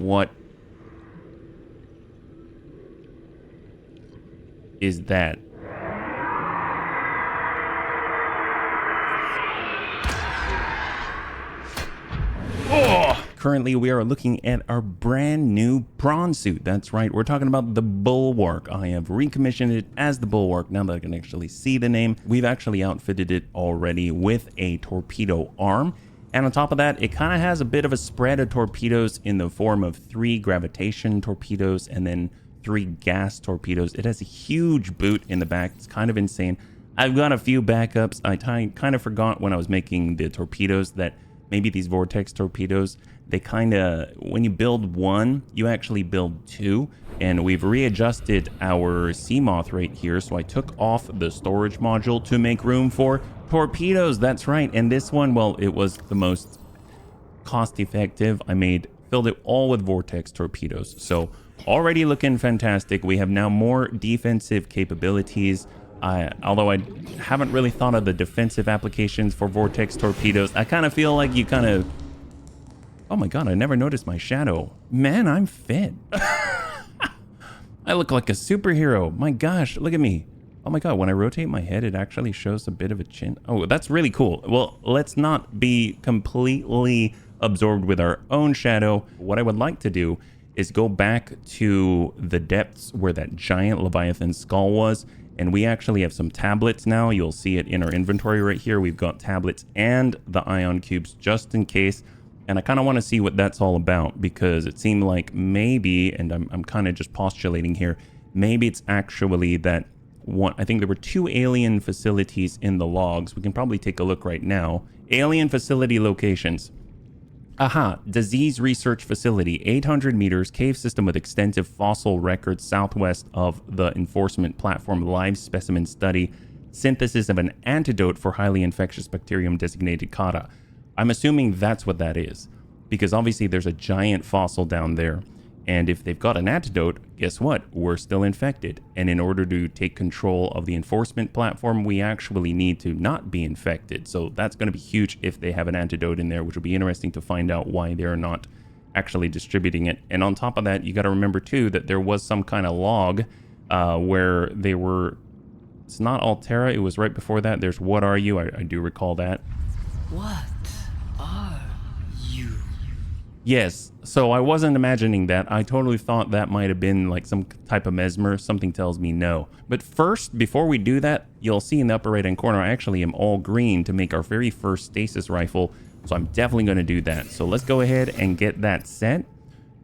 What is that? Oh! Currently, we are looking at our brand new prawn suit. That's right, we're talking about the Bulwark. I have recommissioned it as the Bulwark now that I can actually see the name. We've actually outfitted it already with a torpedo arm. And on top of that, it kind of has a bit of a spread of torpedoes in the form of 3 gravitation torpedoes and then 3 gas torpedoes. It has a huge boot in the back. It's kind of insane. I've got a few backups. I kind of forgot when I was making the torpedoes that maybe these vortex torpedoes, they kind of, when you build one, you actually build 2. And we've readjusted our Seamoth right here. So I took off the storage module to make room for torpedoes. That's right. And this one, well, it was the most cost effective. Filled it all with vortex torpedoes. So already looking fantastic. We have now more defensive capabilities. Although I haven't really thought of the defensive applications for vortex torpedoes. I kind of feel like you kind of... Oh my god, I never noticed my shadow. Man, I'm fit. I look like a superhero. My gosh, look at me. Oh my god, when I rotate my head, it actually shows a bit of a chin. Oh, that's really cool. Well, let's not be completely absorbed with our own shadow. What I would like to do is go back to the depths where that giant Leviathan skull was. And we actually have some tablets now. You'll see it in our inventory right here. We've got tablets and the ion cubes just in case. And I kind of want to see what that's all about, because it seemed like maybe, and I'm kind of just postulating here, maybe it's actually that one. I think there were 2 alien facilities in the logs. We can probably take a look right now. Alien facility locations. Aha, disease research facility, 800 meters, cave system with extensive fossil records southwest of the enforcement platform, live specimen study, synthesis of an antidote for highly infectious bacterium designated Kata. I'm assuming that's what that is, because obviously there's a giant fossil down there. And if they've got an antidote, guess what? We're still infected. And in order to take control of the enforcement platform, we actually need to not be infected. So that's going to be huge if they have an antidote in there, which will be interesting to find out why they're not actually distributing it. And on top of that, you got to remember too that there was some kind of log where they were... It's not Altera, it was right before that. There's What Are You? I do recall that. What are you? Yes, so I wasn't imagining that. I totally thought that might have been like some type of mesmer. Something tells me no. But first, before we do that, you'll see in the upper right-hand corner, I actually am all green to make our very first stasis rifle. So I'm definitely going to do that. So let's go ahead and get that set.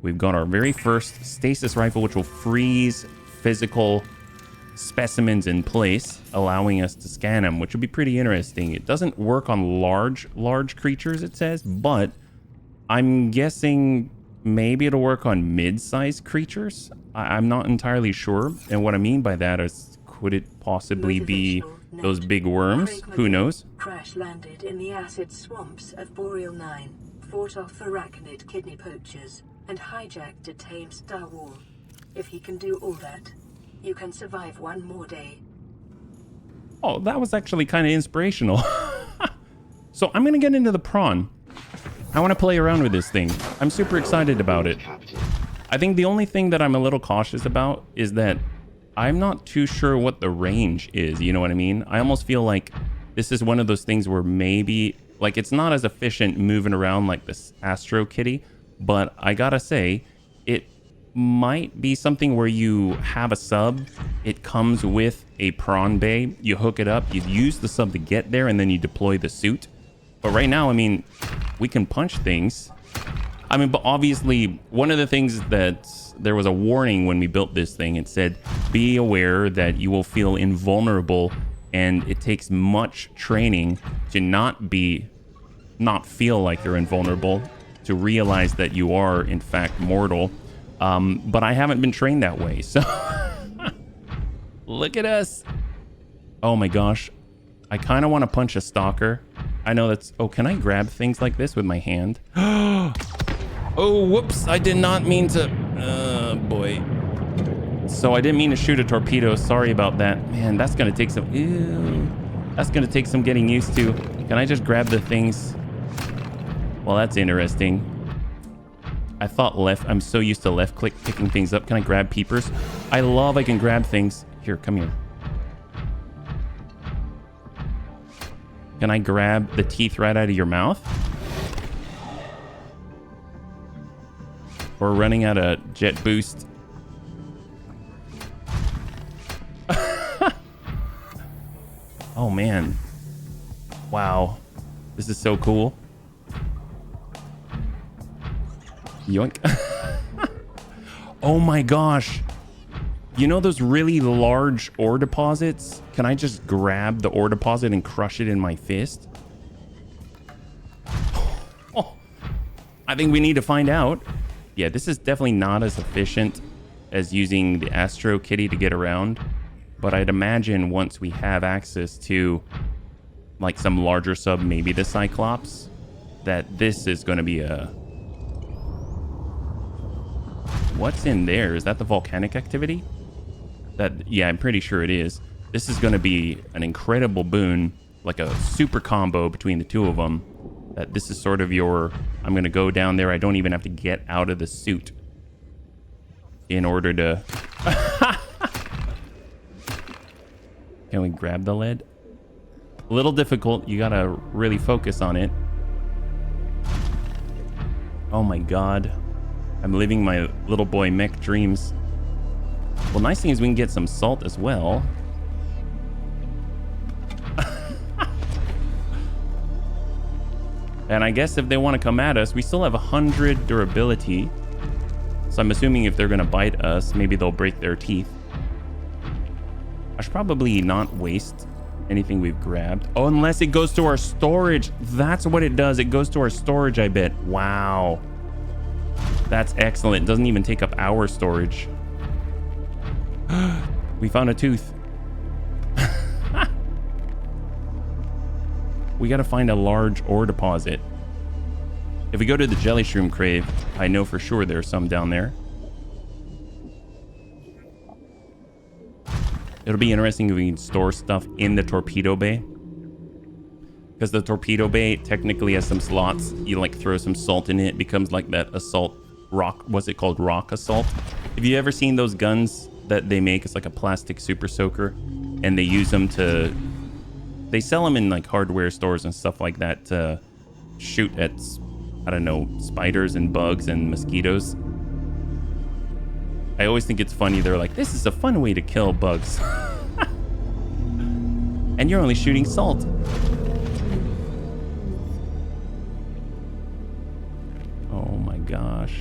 We've got our very first stasis rifle, which will freeze physical specimens in place, allowing us to scan them, which would be pretty interesting. It doesn't work on large creatures, it says, but I'm guessing maybe it'll work on mid-sized creatures. I'm not entirely sure. And what I mean by that is, could it possibly be those big worms? Who knows? Crash landed in the acid swamps of Boreal 9, fought off arachnid kidney poachers, and hijacked a tamed Star Wars. If he can do all that, you can survive one more day. Oh, that was actually kind of inspirational. So I'm going to get into the prawn. I want to play around with this thing. I'm super excited about it. I think the only thing that I'm a little cautious about is that I'm not too sure what the range is. You know what I mean? I almost feel like this is one of those things where maybe, like, it's not as efficient moving around like this Astro Kitty, but I gotta say, it might be something where you have a sub, it comes with a prawn bay, you hook it up, you use the sub to get there, and then you deploy the suit. But right now, I mean, we can punch things. I mean, but obviously, one of the things that there was a warning when we built this thing. It said, be aware that you will feel invulnerable, and it takes much training to not feel like you're invulnerable, to realize that you are, in fact, mortal. But I haven't been trained that way, so... Look at us. Oh my gosh. I kind of want to punch a stalker. I know that's... Oh, can I grab things like this with my hand? Oh, whoops. I did not mean to... boy. So I didn't mean to shoot a torpedo. Sorry about that. Man, that's going to take some... Ew. That's going to take some getting used to. Can I just grab the things? Well, that's interesting. I thought left. I'm so used to left click picking things up. Can I grab peepers? I love I can grab things. Here, come here. Can I grab the teeth right out of your mouth? We're running out of jet boost. Oh man. Wow. This is so cool. Yoink. Oh my gosh. You know those really large ore deposits? Can I just grab the ore deposit and crush it in my fist? Oh, I think we need to find out. Yeah, this is definitely not as efficient as using the Astro Kitty to get around. But I'd imagine once we have access to like some larger sub, maybe the Cyclops, that this is going to be a... What's in there? Is that the volcanic activity? Yeah, I'm pretty sure it is. This is going to be an incredible boon, like a super combo between the two of them. That this is sort of your... I'm going to go down there. I don't even have to get out of the suit in order to... Can we grab the lead? A little difficult. You gotta really focus on it. Oh my god. I'm living my little boy mech dreams. Well, nice thing is we can get some salt as well. And I guess if they want to come at us, we still have 100 durability. So I'm assuming if they're gonna bite us, maybe they'll break their teeth. I should probably not waste anything we've grabbed. Oh, unless it goes to our storage. That's what it does. It goes to our storage, I bet. Wow. That's excellent. It doesn't even take up our storage. We found a tooth. We gotta find a large ore deposit. If we go to the jelly shroom crave, I know for sure there's some down there. It'll be interesting if we can store stuff in the torpedo bay. Because the torpedo bay technically has some slots. You like throw some salt in it. It becomes like that assault rock. What's it called? Rock assault. Have you ever seen those guns that they make? It's like a plastic super soaker. And they use them to... They sell them in like hardware stores and stuff like that to shoot at, I don't know, spiders and bugs and mosquitoes. I always think it's funny. They're like, this is a fun way to kill bugs. And you're only shooting salt. Oh my gosh.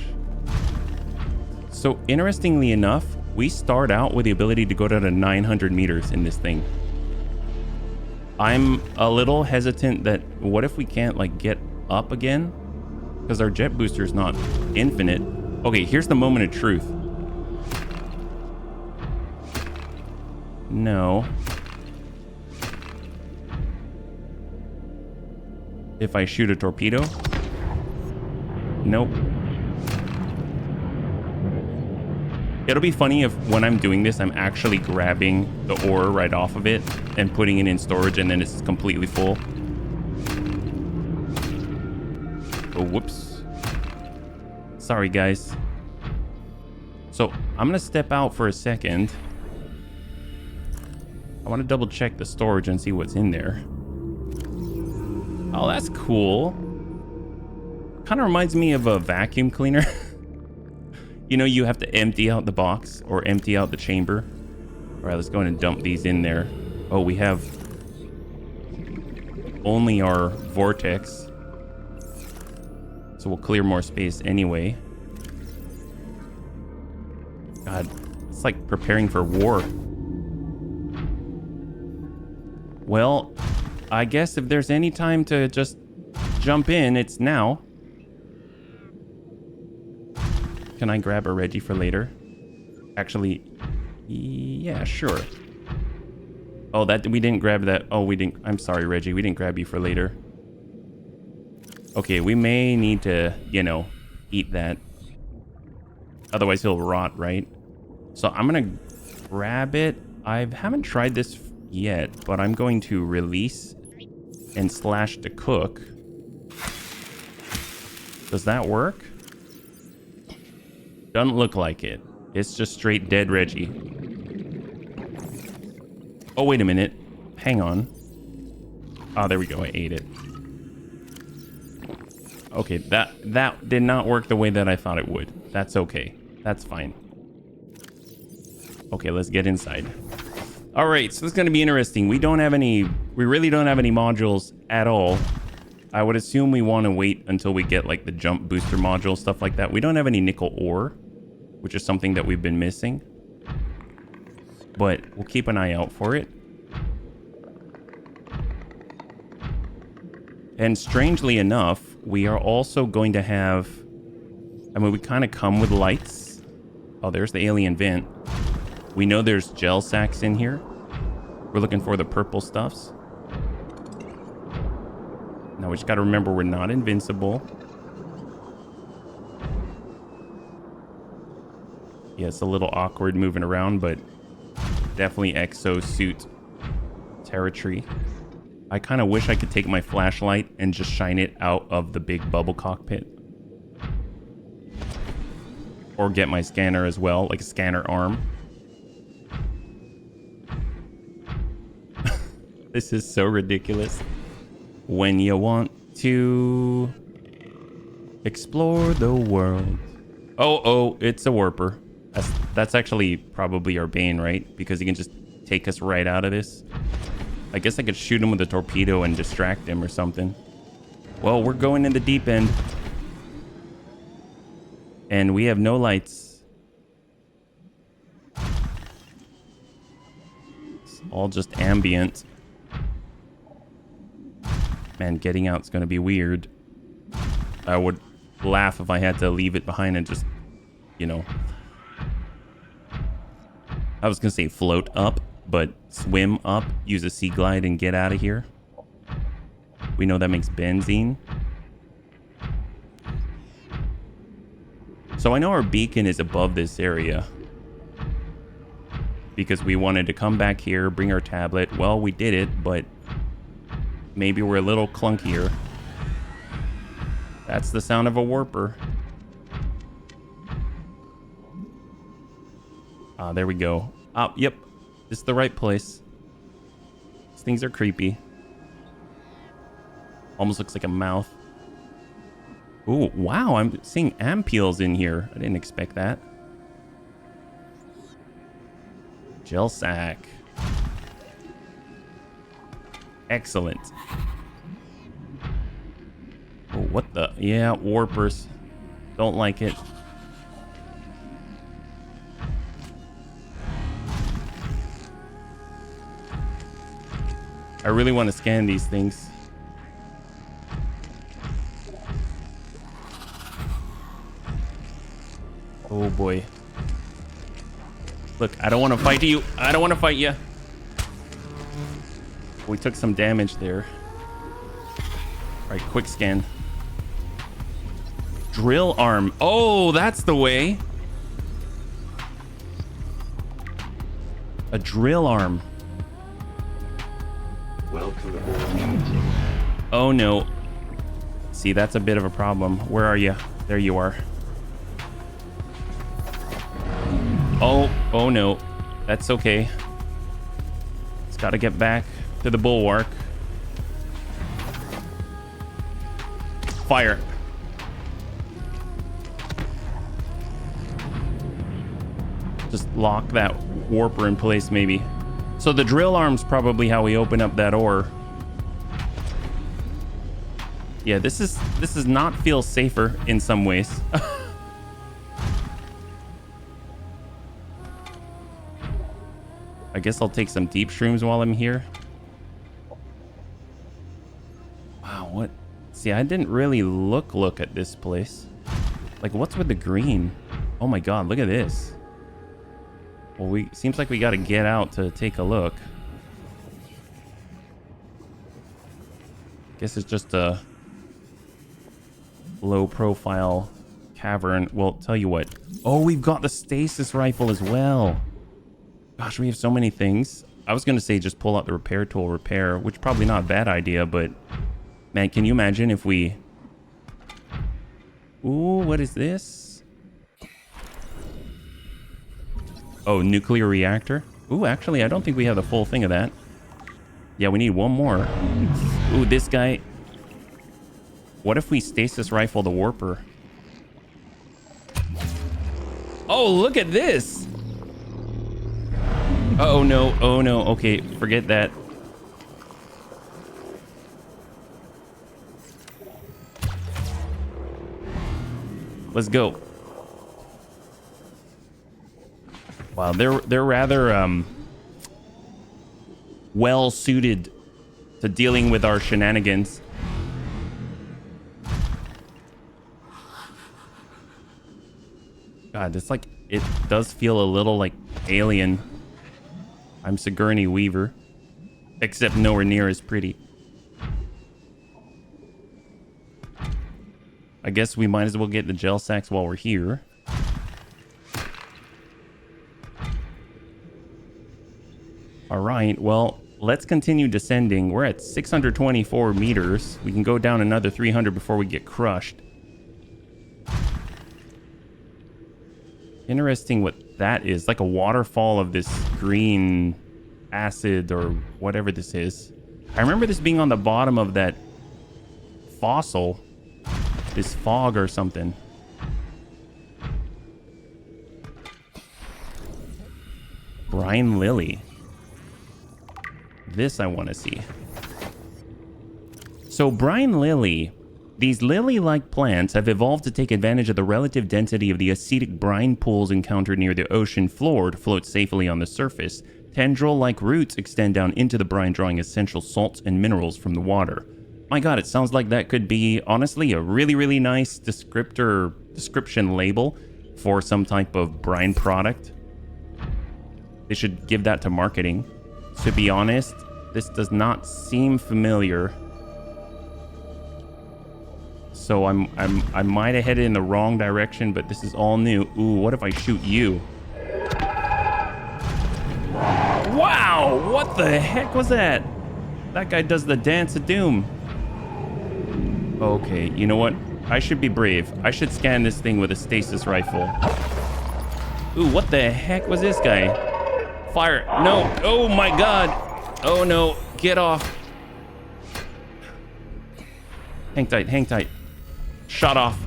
So interestingly enough, we start out with the ability to go down to 900 meters in this thing. I'm a little hesitant that what if we can't like get up again? Because our jet booster is not infinite. Okay, here's the moment of truth. No. If I shoot a torpedo? Nope. It'll be funny if when I'm doing this, I'm actually grabbing the ore right off of it and putting it in storage and then it's completely full. Oh, whoops. Sorry, guys. So I'm going to step out for a second. I want to double check the storage and see what's in there. Oh, that's cool. Kind of reminds me of a vacuum cleaner. You know, you have to empty out the box or empty out the chamber. All right, let's go ahead and dump these in there. Oh, we have only our vortex. So we'll clear more space anyway. God, it's like preparing for war. Well, I guess if there's any time to just jump in, it's now. Can I grab a Reggie for later? Actually, yeah, sure. Oh, that we didn't grab that. Oh, we didn't. I'm sorry, Reggie. We didn't grab you for later. Okay, we may need to, you know, eat that. Otherwise, he'll rot, right? So I'm going to grab it. I haven't tried this yet, but I'm going to release and slash to cook. Does that work? Doesn't look like it. It's just straight dead Reggie. Oh, wait a minute. Hang on. Oh, there we go. I ate it. Okay, that did not work the way that I thought it would. That's okay. That's fine. Okay, let's get inside. All right, so this is going to be interesting. We really don't have any modules at all. I would assume we want to wait until we get like the jump booster module, stuff like that. We don't have any nickel ore, which is something that we've been missing. But we'll keep an eye out for it. And strangely enough, we are also going to have... I mean, we kind of come with lights. Oh, there's the alien vent. We know there's gel sacks in here. We're looking for the purple stuffs. Now we just got to remember we're not invincible. Yeah, it's a little awkward moving around, but definitely exosuit territory. I kind of wish I could take my flashlight and just shine it out of the big bubble cockpit. Or get my scanner as well, like a scanner arm. This is so ridiculous. When you want to explore the world. Oh, it's a warper. That's actually probably our bane, right? Because he can just take us right out of this. I guess I could shoot him with a torpedo and distract him or something. Well, we're going in the deep end. And we have no lights. It's all just ambient. Man, getting out's gonna be weird. I would laugh if I had to leave it behind and just, you know... I was gonna say float up, but swim up, use a sea glide and get out of here. We know that makes benzene. So I know our beacon is above this area. Because we wanted to come back here, bring our tablet. Well, we did it, but maybe we're a little clunkier. That's the sound of a warper. Ah, there we go. Oh, yep. This is the right place. These things are creepy. Almost looks like a mouth. Ooh, wow, I'm seeing ampules in here. I didn't expect that. Gel sack. Excellent. Oh, what the? Yeah, warpers. Don't like it. I really want to scan these things. Oh boy. Look, I don't want to fight you. I don't want to fight you. We took some damage there. All right, quick scan. Drill arm. Oh, that's the way. A drill arm. Welcome aboard. Oh no. See, that's a bit of a problem. Where are you? There you are. Oh no. That's okay. It's got to get back to the bulwark. Fire. Just lock that warper in place, maybe. So the drill arm's probably how we open up that ore. Yeah, this does not feel safer in some ways. I guess I'll take some deep shrooms while I'm here. Wow, what? See, I didn't really look at this place. Like, what's with the green? Oh my god, look at this. Well, seems like we got to get out to take a look. Guess it's just a low profile cavern. Well, tell you what. Oh, we've got the stasis rifle as well. Gosh, we have so many things. I was going to say just pull out the repair tool, repair, which probably not a bad idea, but man, can you imagine if we... Ooh, what is this? Oh, nuclear reactor. Ooh, actually, I don't think we have the full thing of that. Yeah, we need one more. Ooh, this guy. What if we stasis rifle the warper? Oh, look at this. Oh, no. Oh, no. Okay, forget that. Let's go. Wow, they're rather well suited to dealing with our shenanigans. God, it's like it does feel a little like Alien. I'm Sigourney Weaver, except nowhere near as pretty. I guess we might as well get the gel sacks while we're here. All right, well, let's continue descending. We're at 624 meters. We can go down another 300 before we get crushed. Interesting what that is. Like a waterfall of this green acid or whatever this is. I remember this being on the bottom of that fossil. This fog or something. Brine lily. This I want to see. So brine lily. These lily-like plants have evolved to take advantage of the relative density of the acidic brine pools encountered near the ocean floor to float safely on the surface. Tendril-like roots extend down into the brine, drawing essential salts and minerals from the water. My God, it sounds like that could be, honestly, a really, really nice description label for some type of brine product. They should give that to marketing. To be honest, this does not seem familiar. So I might have headed in the wrong direction, but this is all new. Ooh, what if I shoot you? Wow, what the heck was that? That guy does the dance of doom. Okay, you know what? I should be brave. I should scan this thing with a stasis rifle. Ooh, what the heck was this guy? Fire. No. Oh my God. Oh no. Get off. Hang tight. Hang tight. Shut off.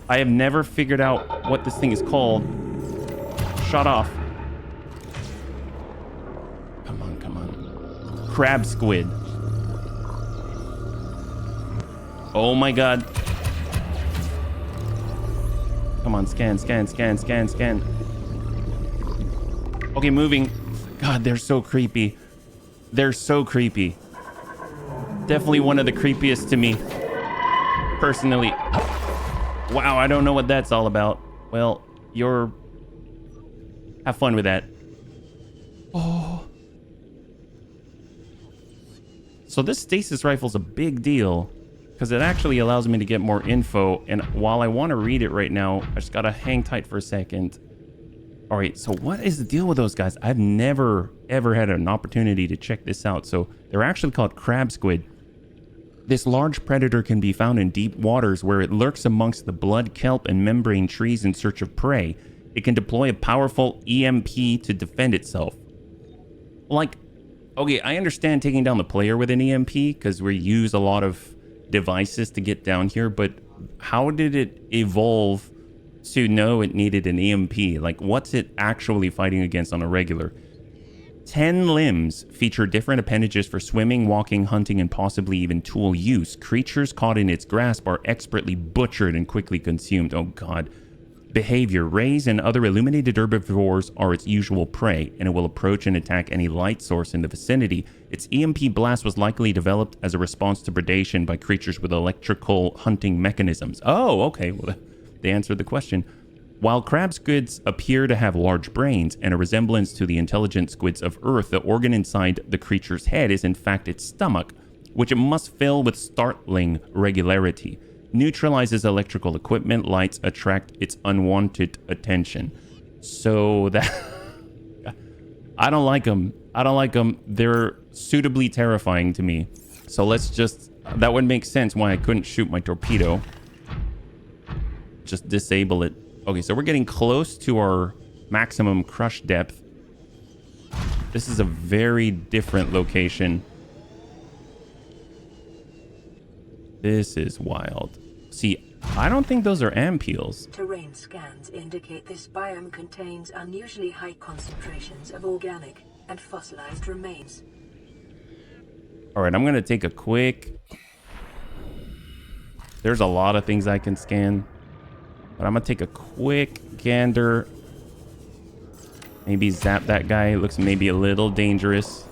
I have never figured out what this thing is called. Shut off. Come on, come on. Crab squid. Oh my God. Come on, scan, scan, scan, scan, scan. Okay, moving. God, they're so creepy. They're so creepy. Definitely one of the creepiest to me. Personally. Wow, I don't know what that's all about. Well, have fun with that. Oh. So this stasis rifle's a big deal because it actually allows me to get more info. And while I want to read it right now, I just gotta hang tight for a second. All right, so what is the deal with those guys? I've never, ever had an opportunity to check this out. So they're actually called crab squid. This large predator can be found in deep waters where it lurks amongst the blood, kelp, and membrane trees in search of prey. It can deploy a powerful EMP to defend itself. Like, okay, I understand taking down the player with an EMP because we use a lot of devices to get down here, but how did it evolve to know it needed an EMP? Like, what's it actually fighting against on a regular? 10 limbs feature different appendages for swimming, walking, hunting, and possibly even tool use. Creatures caught in its grasp are expertly butchered and quickly consumed. Oh God. Behavior. Rays and other illuminated herbivores are its usual prey, and it will approach and attack any light source in the vicinity. Its EMP blast was likely developed as a response to predation by creatures with electrical hunting mechanisms. Oh, okay. Well, they answered the question. While crab squids appear to have large brains and a resemblance to the intelligent squids of Earth, the organ inside the creature's head is in fact its stomach, which it must fill with startling regularity. Neutralizes electrical equipment, lights attract its unwanted attention. So that... I don't like them. I don't like them. They're suitably terrifying to me. So let's just... That would make sense why I couldn't shoot my torpedo. Just disable it. Okay, so we're getting close to our maximum crush depth. This is a very different location. This is wild. See, I don't think those are ampeels. Terrain scans indicate this biome contains unusually high concentrations of organic and fossilized remains. All right, I'm going to take a quick... There's a lot of things I can scan. But I'm going to take a quick gander. Maybe zap that guy. Looks maybe a little dangerous.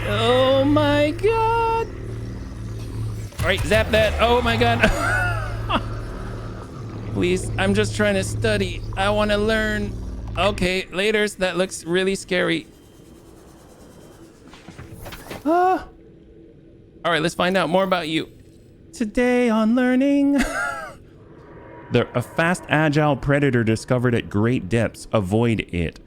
Oh my god! All right, zap that. Oh my god. Please, I'm just trying to study. I want to learn. Okay, laters. That looks really scary. All right, let's find out more about you. Today on Learning. A fast, agile predator discovered at great depths. Avoid it.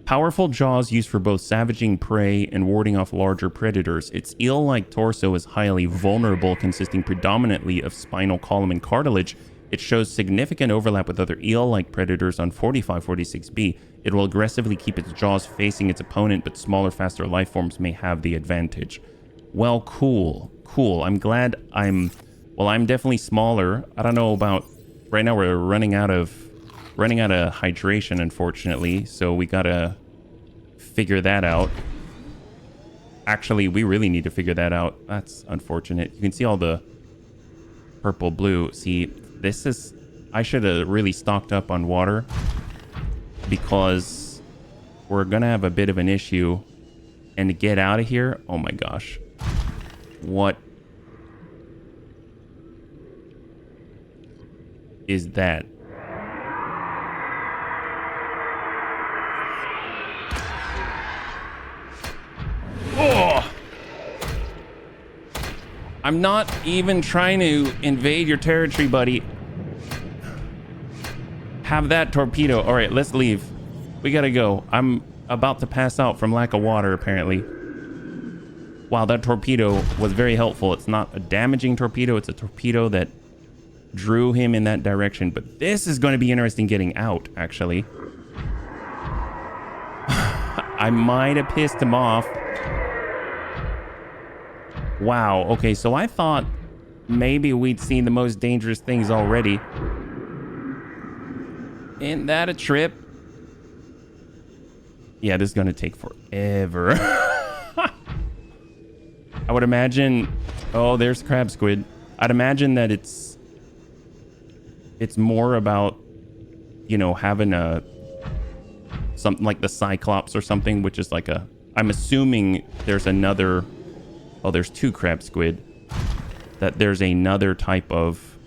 Powerful jaws used for both savaging prey and warding off larger predators. Its eel-like torso is highly vulnerable, consisting predominantly of spinal column and cartilage. It shows significant overlap with other eel-like predators on 4546b. It will aggressively keep its jaws facing its opponent, but smaller, faster life forms may have the advantage. Well, cool. I'm glad I'm definitely smaller. I don't know about... Right now we're running out of hydration, unfortunately, so we gotta figure that out. Actually, we really need to figure that out. That's unfortunate. You can see all the purple, blue. See, this is... I should have really stocked up on water, because we're gonna have a bit of an issue. And to get out of here, oh my gosh. What is that? Oh! I'm not even trying to invade your territory, buddy. Have that torpedo. All right, let's leave. We gotta go. I'm about to pass out from lack of water, apparently. Wow, that torpedo was very helpful. It's not a damaging torpedo. It's a torpedo that drew him in that direction. But this is going to be interesting getting out, actually. I might have pissed him off. Wow. Okay, so I thought maybe we'd seen the most dangerous things already. Isn't that a trip? Yeah, this is going to take forever. I would imagine... Oh, there's crab squid. I'd imagine that it's more about, you know, having something like the Cyclops or something, which is like a... I'm assuming there's another... Oh, there's 2 crab squid. That there's another type of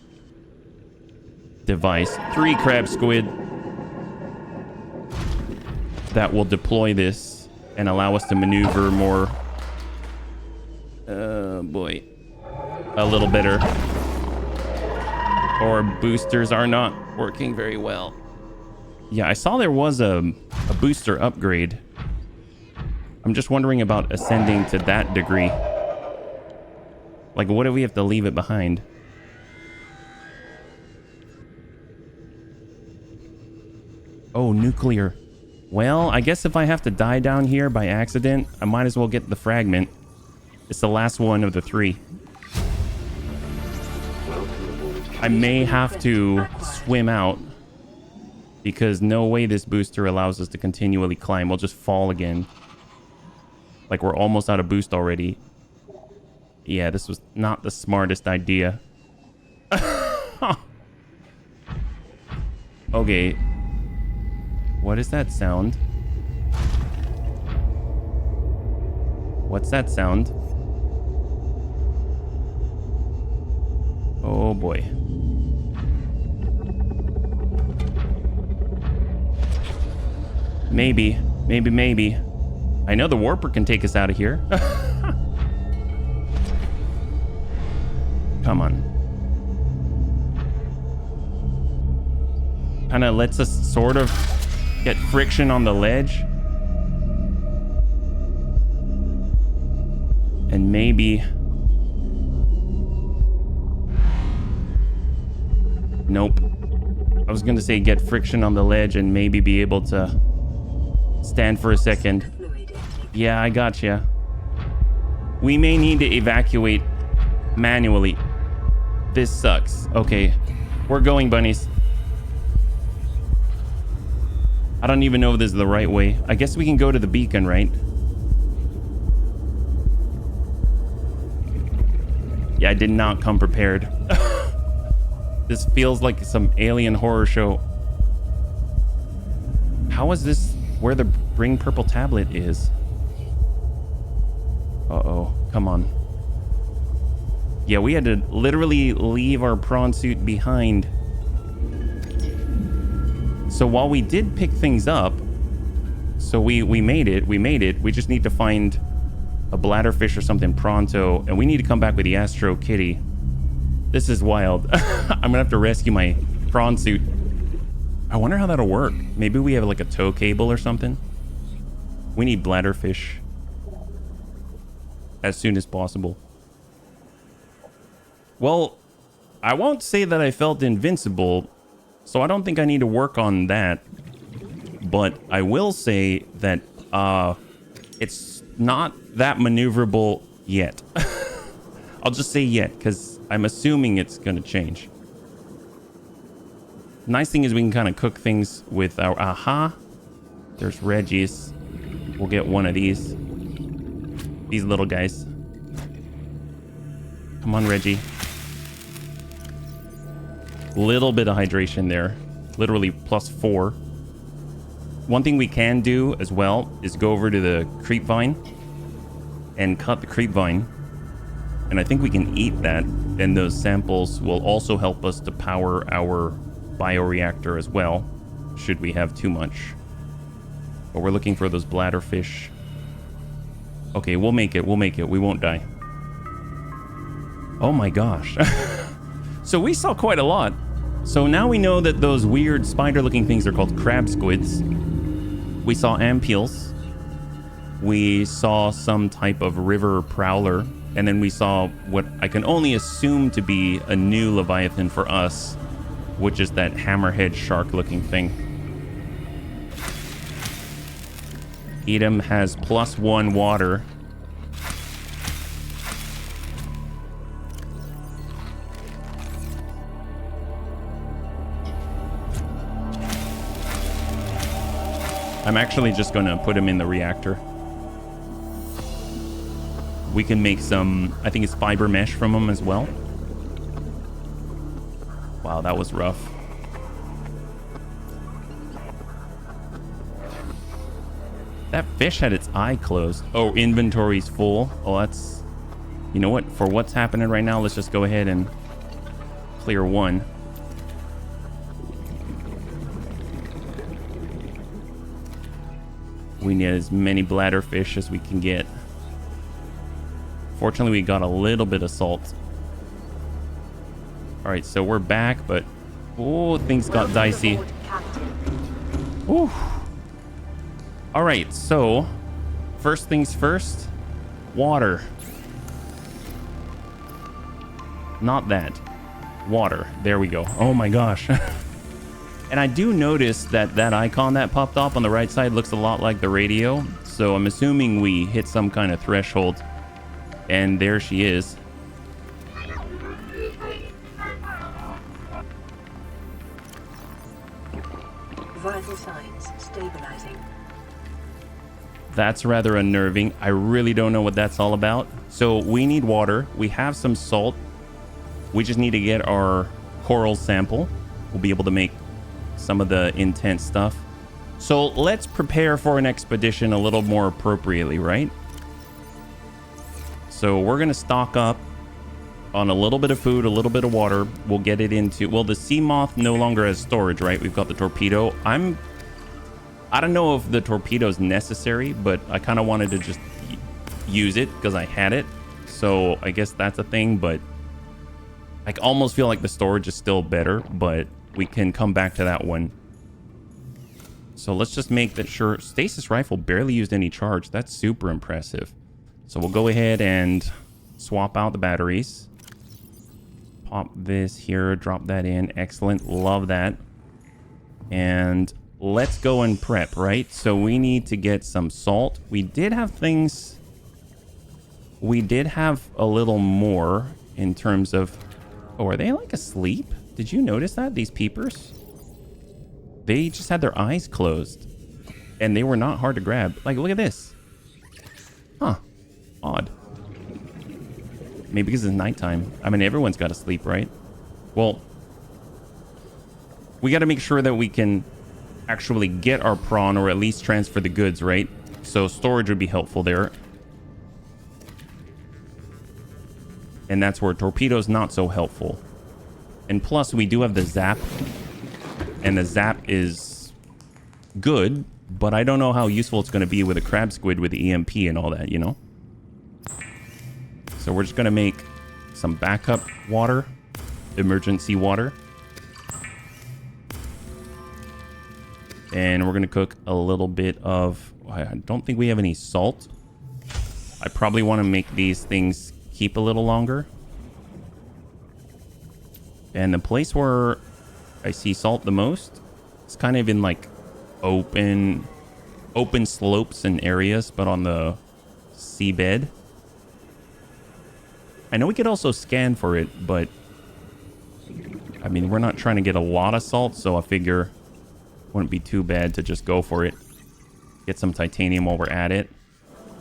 device. 3 crab squid that will deploy this and allow us to maneuver more... boy. A little better. Our boosters are not working very well. Yeah, I saw there was a booster upgrade. I'm just wondering about ascending to that degree. Like, what if we have to leave it behind? Oh, nuclear. Well, I guess if I have to die down here by accident, I might as well get the fragment. It's the last one of the 3. I may have to swim out, because no way this booster allows us to continually climb. We'll just fall again. Like, we're almost out of boost already. Yeah, this was not the smartest idea. Okay. What is that sound? What's that sound? Oh boy. Maybe. I know the warper can take us out of here. Come on. Kind of lets us sort of get friction on the ledge. And maybe... Nope. I was gonna say get friction on the ledge and maybe be able to stand for a second. Fluid intake. Yeah, I gotcha. We may need to evacuate manually. This sucks. Okay, we're going, bunnies. I don't even know if this is the right way. I guess we can go to the beacon, right? Yeah, I did not come prepared. This feels like some alien horror show. How is this where the bring purple tablet is? Uh-oh, come on. Yeah, we had to literally leave our prawn suit behind. So while we did pick things up, so we made it, we just need to find a bladderfish or something pronto, and we need to come back with the Astro Kitty. This is wild. I'm gonna have to rescue my prawn suit. I wonder how that'll work. Maybe we have like a tow cable or something. We need bladderfish as soon as possible. Well, I won't say that I felt invincible, so I don't think I need to work on that. But I will say that it's not that maneuverable yet. I'll just say yet, because I'm assuming it's going to change. Nice thing is we can kind of cook things with our... Aha! There's Reggie's. We'll get one of these. These little guys. Come on, Reggie. Little bit of hydration there. Literally +4. One thing we can do as well is go over to the creep vine and cut the creep vine. And I think we can eat that. And those samples will also help us to power our bioreactor as well, should we have too much. But we're looking for those bladderfish. Okay, we'll make it. We'll make it. We won't die. Oh my gosh. So we saw quite a lot. So now we know that those weird spider-looking things are called crab squids. We saw ampules. We saw some type of river prowler. And then we saw what I can only assume to be a new Leviathan for us, which is that hammerhead shark-looking thing. Edom has +1 water. I'm actually just going to put him in the reactor. We can make some, I think it's fiber mesh from them as well. Wow, that was rough. That fish had its eye closed. Oh, inventory's full. Oh, that's... You know what? For what's happening right now, let's just go ahead and clear one. We need as many bladderfish as we can get. Fortunately, we got a little bit of salt. All right, so we're back, but oh, things got dicey. Whew. All right, so first things first, water. Not that. Water. There we go. Oh my gosh. And I do notice that that icon that popped up on the right side looks a lot like the radio. So I'm assuming we hit some kind of threshold. And there she is. Vital signs stabilizing. That's rather unnerving. I really don't know what that's all about. So we need water. We have some salt. We just need to get our coral sample. We'll be able to make some of the intense stuff. So let's prepare for an expedition a little more appropriately, right? So we're going to stock up on a little bit of food, a little bit of water. We'll get it into... Well, the sea moth no longer has storage, right? We've got the torpedo. I don't know if the torpedo is necessary, but I kind of wanted to just use it because I had it. So I guess that's a thing, but I almost feel like the storage is still better, but we can come back to that one. So let's just make that sure. Stasis rifle barely used any charge. That's super impressive. So we'll go ahead and swap out the batteries. Pop this here, drop that in. Excellent. Love that. And let's go and prep, right? So we need to get some salt. We did have things... We did have a little more in terms of... Oh, are they like asleep? Did you notice that? These peepers? They just had their eyes closed. And they were not hard to grab. Like, look at this. Huh. Odd. Maybe because it's nighttime. I mean, everyone's got to sleep, right? Well, we got to make sure that we can actually get our prawn or at least transfer the goods, right? So storage would be helpful there. And that's where torpedo's not so helpful. And plus, we do have the zap. And the zap is good, but I don't know how useful it's going to be with a crab squid with the EMP and all that, you know? So we're just going to make some backup water, emergency water. And we're going to cook a little bit of... I don't think we have any salt. I probably want to make these things keep a little longer. And the place where I see salt the most, it's kind of in like open slopes and areas, but on the seabed. I know we could also scan for it, but I mean, we're not trying to get a lot of salt, so I figure it wouldn't be too bad to just go for it. Get some titanium while we're at it.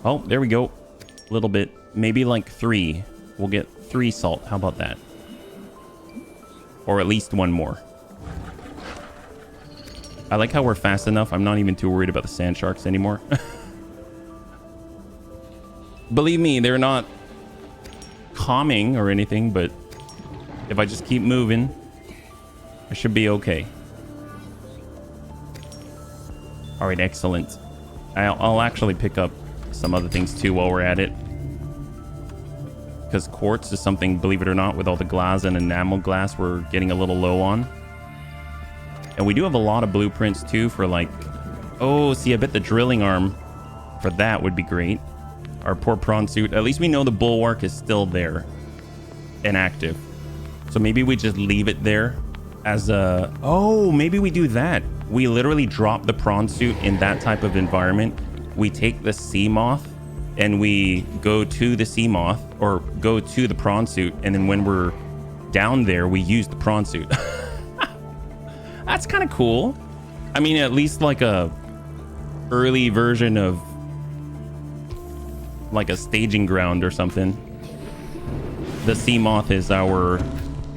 Oh, there we go. A little bit. Maybe like 3. We'll get 3 salt. How about that? Or at least 1 more. I like how we're fast enough. I'm not even too worried about the sand sharks anymore. Believe me, they're not calming or anything, but if I just keep moving, I should be okay. All right, excellent. I'll actually pick up some other things too while we're at it. Because quartz is something, believe it or not, with all the glass and enamel glass, we're getting a little low on. And we do have a lot of blueprints too for like... Oh, see, I bet the drilling arm for that would be great. Our poor prawn suit. At least we know the bulwark is still there and active. So maybe we just leave it there as a... Oh, maybe we do that. We literally drop the prawn suit in that type of environment. We take the sea moth and we go to the sea moth or go to the prawn suit. And then when we're down there, we use the prawn suit. That's kind of cool. I mean, at least like a early version of like a staging ground or something. The sea moth is our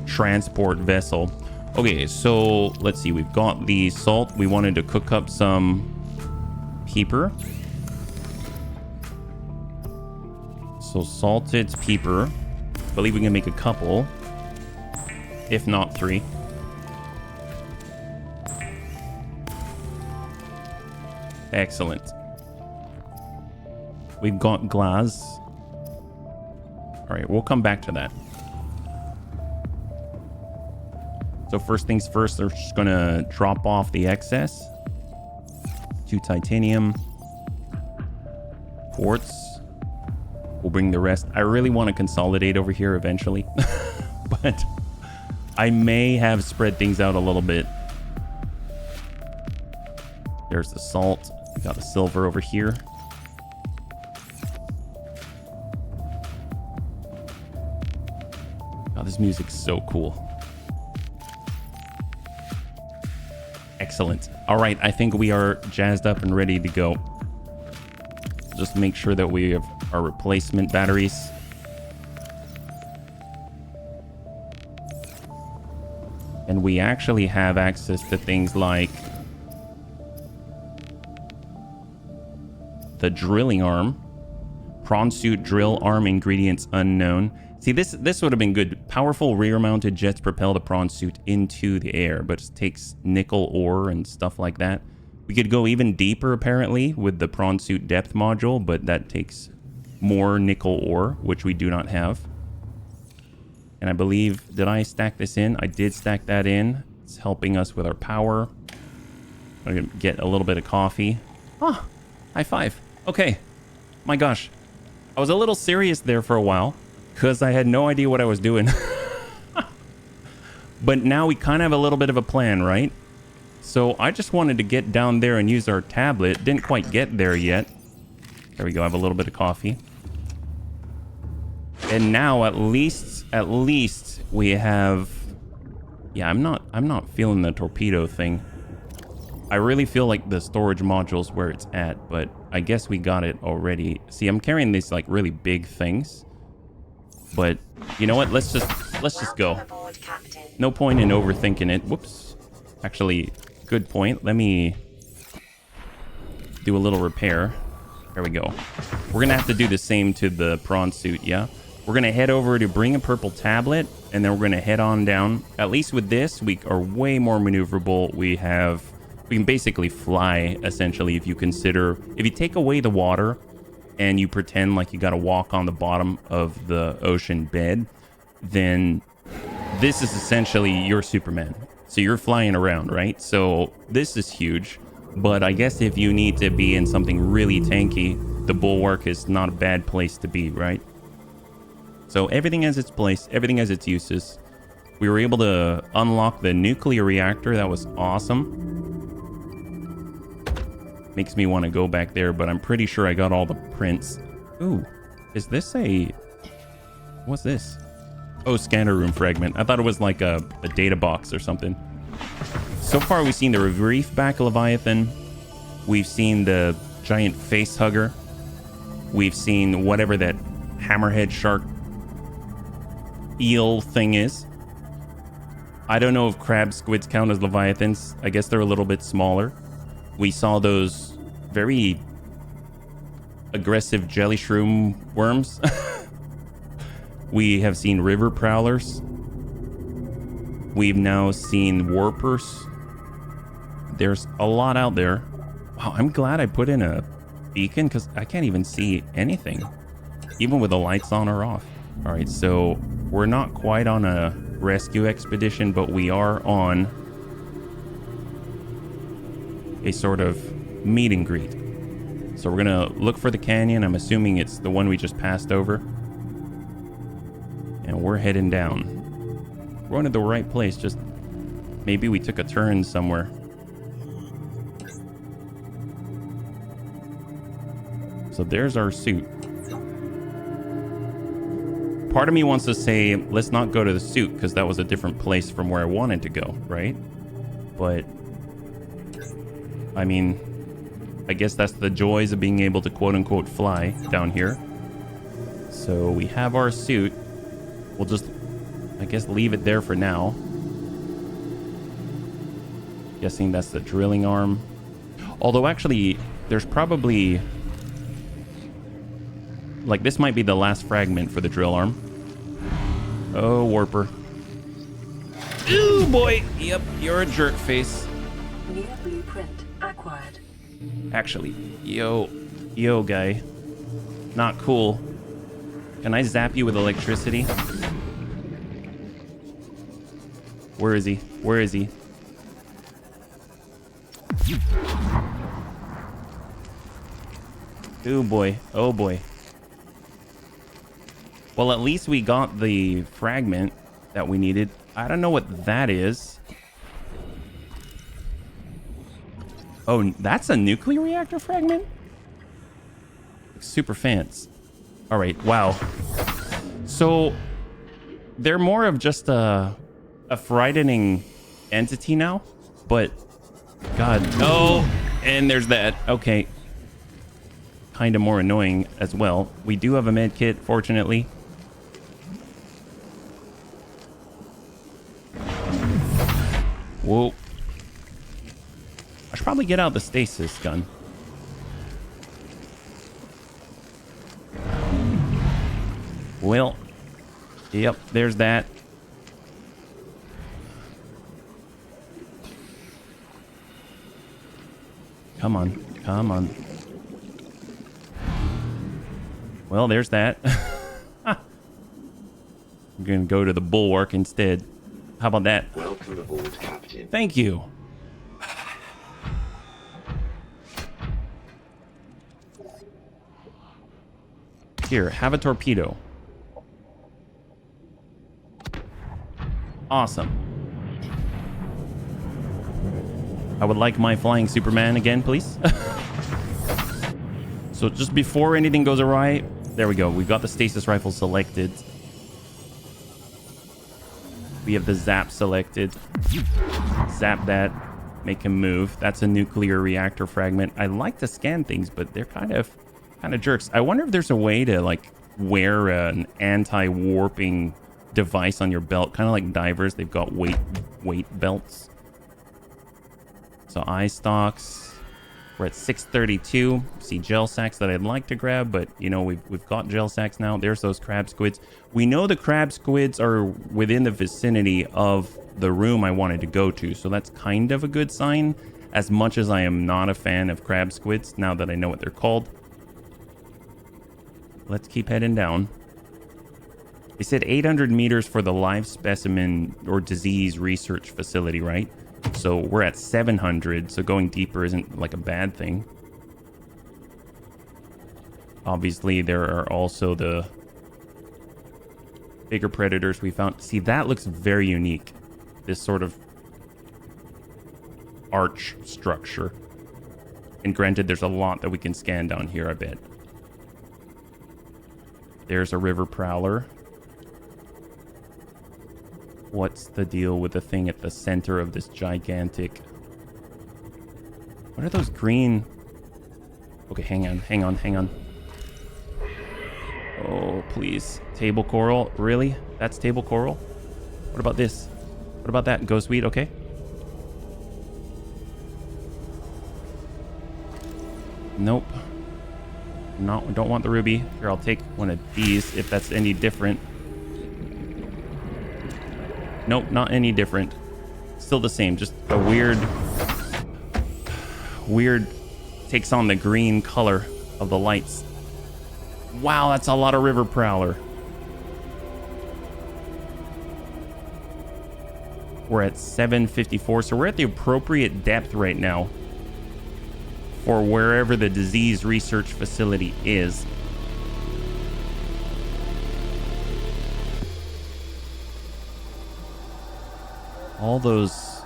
transport vessel. Okay, so let's see. We've got the salt. We wanted to cook up some peeper. So salted peeper. I believe we can make a couple, if not 3. Excellent. We've got glass. All right, we'll come back to that. So first things first, they're just gonna drop off the excess. 2 titanium. Quartz. We'll bring the rest. I really want to consolidate over here eventually. But I may have spread things out a little bit. There's the salt. We got the silver over here. Oh, this music's so cool. Excellent. All right, I think we are jazzed up and ready to go. Just make sure that we have our replacement batteries. And we actually have access to things like the drilling arm. Prawn suit drill arm ingredients unknown. See, this would have been good. Powerful rear-mounted jets propel the prawn suit into the air, but it takes nickel ore and stuff like that. We could go even deeper, apparently, with the prawn suit depth module, but that takes more nickel ore, which we do not have. And I believe, did I stack this in? I did stack that in. It's helping us with our power. I'm going to get a little bit of coffee. Ah, high five. Okay. My gosh. I was a little serious there for a while because I had no idea what I was doing. But now we kind of have a little bit of a plan, right? So I just wanted to get down there and use our tablet. Didn't quite get there yet. There we go. I have a little bit of coffee. And now at least we have... Yeah, I'm not feeling the torpedo thing. I really feel like the storage module's where it's at, but I guess we got it already. See, I'm carrying these like really big things. But you know what? Let's just go. No point in overthinking it. Whoops. Actually, good point. Let me do a little repair. There we go. We're gonna have to do the same to the prawn suit, yeah? We're gonna head over to bring a purple tablet, and then we're gonna head on down. At least with this, we are way more maneuverable. We can basically fly, essentially, if you take away the water and you pretend like you gotta walk on the bottom of the ocean bed, then this is essentially your Superman. So you're flying around, right? So this is huge. But I guess if you need to be in something really tanky, the Bulwark is not a bad place to be, right? So everything has its place, everything has its uses. We were able to unlock the nuclear reactor. That was awesome. Makes me want to go back there, but I'm pretty sure I got all the prints. Ooh, is this a... What's this? Oh, scanner room fragment. I thought it was like a data box or something. So far, we've seen the reef-back Leviathan. We've seen the giant face hugger. We've seen whatever that hammerhead shark eel thing is. I don't know if crab squids count as Leviathans. I guess they're a little bit smaller. We saw those very aggressive jelly shroom worms. We have seen river prowlers. We've now seen warpers. There's a lot out there. Wow, I'm glad I put in a beacon because I can't even see anything, even with the lights on or off. All right, so we're not quite on a rescue expedition, but we are on a sort of meet and greet. So we're gonna look for the canyon. I'm assuming it's the one we just passed over. And we're heading down. We're going to the right place, just maybe we took a turn somewhere. So there's our suit. Part of me wants to say, let's not go to the suit, because that was a different place from where I wanted to go, right? But, I mean, I guess that's the joys of being able to quote-unquote fly down here. So we have our suit. We'll just, I guess, leave it there for now. Guessing that's the drilling arm. Although, actually, there's probably... Like, this might be the last fragment for the drill arm. Oh, warper. Ooh, boy! Yep, you're a jerk face. New blueprint acquired. Actually, yo, guy. Not cool. Can I zap you with electricity? Where is he? Where is he? Oh boy. Oh boy. Well, at least we got the fragment that we needed. I don't know what that is. Oh, that's a nuclear reactor fragment? Super fancy. All right, wow. So they're more of just a frightening entity now, but God. Oh, and there's that. Okay. Kind of more annoying as well. We do have a med kit, fortunately. Whoa. I should probably get out the stasis gun. Well, yep, there's that. Come on, come on. Well, there's that. I'm gonna go to the Bulwark instead. How about that? Welcome aboard, Captain. Thank you. Here, have a torpedo. Awesome. I would like my flying Superman again, please. So just before anything goes awry, there we go. We've got the stasis rifle selected. We have the zap selected. Zap that. Make him move. That's a nuclear reactor fragment. I like to scan things, but they're kind of jerks. I wonder if there's a way to like wear an anti-warping device on your belt, kind of like divers. They've got weight belts. So eye stalks. We're at 632. See gel sacks that I'd like to grab, but you know, we've got gel sacks now. There's those crab squids. We know the crab squids are within the vicinity of the room I wanted to go to, so that's kind of a good sign, as much as I am not a fan of crab squids now that I know what they're called. Let's keep heading down. They said 800 meters for the live specimen or disease research facility, right? So we're at 700, so going deeper isn't like a bad thing. Obviously, there are also the bigger predators we found. See, that looks very unique. This sort of arch structure. And granted, there's a lot that we can scan down here, I bet. There's a river prowler. What's the deal with the thing at the center of this gigantic... What are those green... Okay, hang on. Oh, please. Table coral? Really? That's table coral? What about this? What about that? Ghostweed? Okay. Nope. Don't want the ruby. Here, I'll take one of these if that's any different. Nope, not any different. Still the same, just a weird takes on the green color of the lights. Wow, that's a lot of river prowler. We're at 754, so we're at the appropriate depth right now for wherever the disease research facility is. All those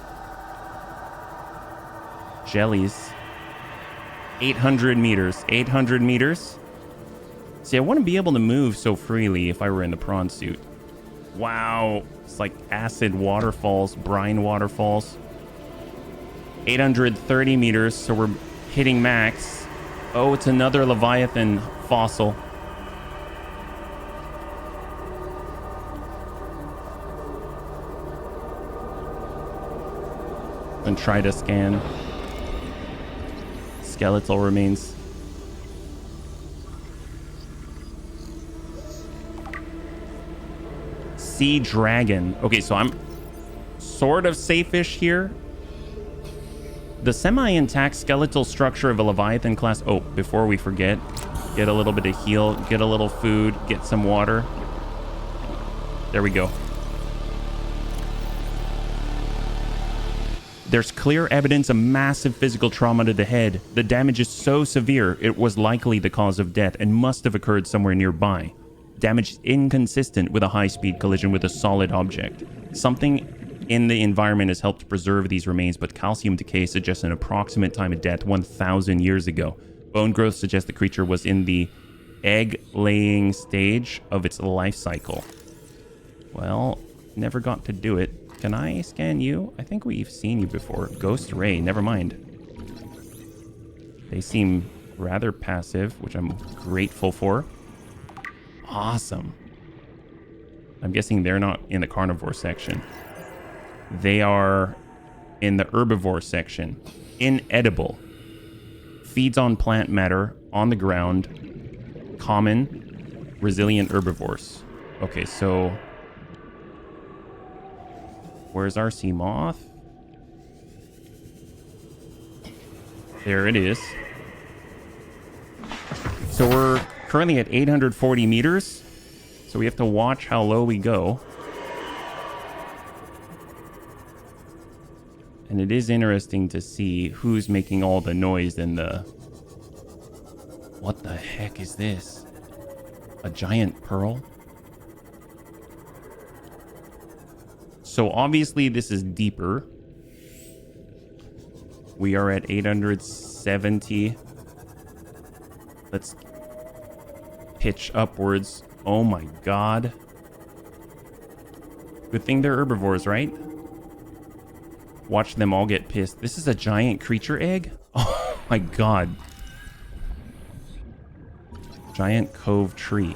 jellies. 800 meters. 800 meters. See, I wouldn't be able to move so freely if I were in the prawn suit. Wow. It's like acid waterfalls, brine waterfalls. 830 meters, so we're hitting max. Oh, it's another Leviathan fossil. And try to scan skeletal remains. Sea dragon. Okay, so I'm sort of safe-ish here. The semi-intact skeletal structure of a Leviathan class. Oh, before we forget, get a little bit of heal, get a little food, get some water. There we go. There's clear evidence of massive physical trauma to the head. The damage is so severe, it was likely the cause of death and must have occurred somewhere nearby. Damage is inconsistent with a high-speed collision with a solid object. Something in the environment has helped preserve these remains, but calcium decay suggests an approximate time of death 1,000 years ago. Bone growth suggests the creature was in the egg-laying stage of its life cycle. Well, never got to do it. Can I scan you? I think we've seen you before. Ghost Ray, never mind. They seem rather passive, which I'm grateful for. Awesome. I'm guessing they're not in the carnivore section. They are in the herbivore section. Inedible. Feeds on plant matter, on the ground. Common, resilient herbivores. Okay, so... where's our sea moth? There it is. So we're currently at 840 meters. So we have to watch how low we go. And it is interesting to see who's making all the noise in the... What the heck is this? A giant pearl? So obviously this is deeper. We are at 870. Let's pitch upwards. Oh my god. Good thing they're herbivores, right? Watch them all get pissed. This is a giant creature egg? Oh my god. Giant cove tree.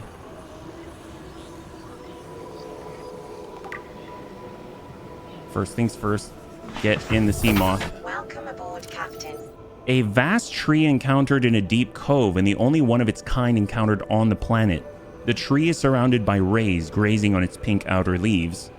First things first, get in the sea moth. Welcome aboard, Captain. A vast tree encountered in a deep cove and the only one of its kind encountered on the planet. The tree is surrounded by rays grazing on its pink outer leaves.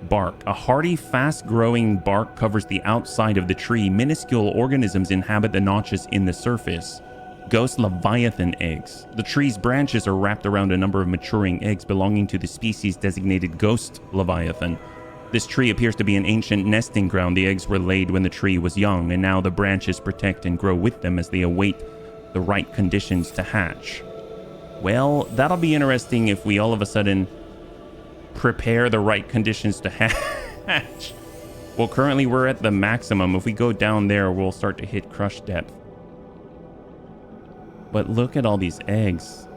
Bark. A hardy, fast-growing bark covers the outside of the tree. Minuscule organisms inhabit the notches in the surface. Ghost leviathan eggs. The tree's branches are wrapped around a number of maturing eggs belonging to the species designated ghost leviathan. This tree appears to be an ancient nesting ground. The eggs were laid when the tree was young, and now the branches protect and grow with them as they await the right conditions to hatch. Well, that'll be interesting if we all of a sudden prepare the right conditions to hatch. Well, currently we're at the maximum. If we go down there, we'll start to hit crush depth. But look at all these eggs.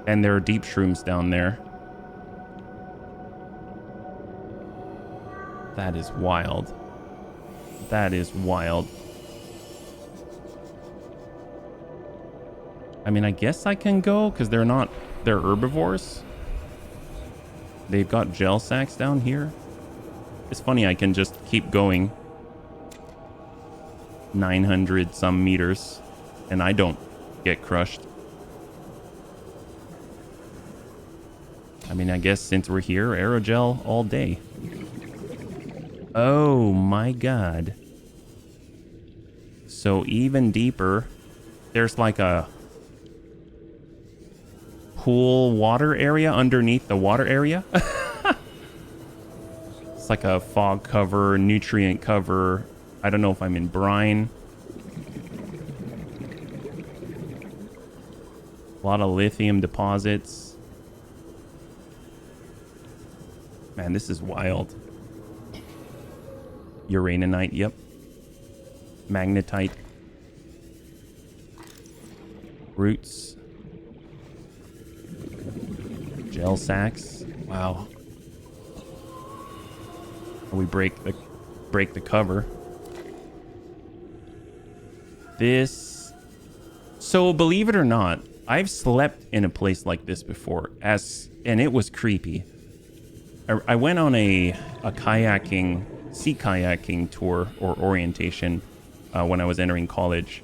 And there are deep shrooms down there. That is wild. That is wild. I mean, I guess I can go because they're herbivores. They've got gel sacks down here. It's funny, I can just keep going 900 some meters and I don't get crushed. I mean, I guess since we're here, aerogel all day. Oh my god. So even deeper, there's like a pool water area underneath the water area. It's like a fog cover, nutrient cover. I don't know if I'm in brine. A lot of lithium deposits. Man, this is wild. Uraninite, yep. Magnetite. Roots. Gel sacks. Wow. We break the cover. This. So believe it or not, I've slept in a place like this before, and it was creepy. I went on a sea kayaking tour or orientation when I was entering college,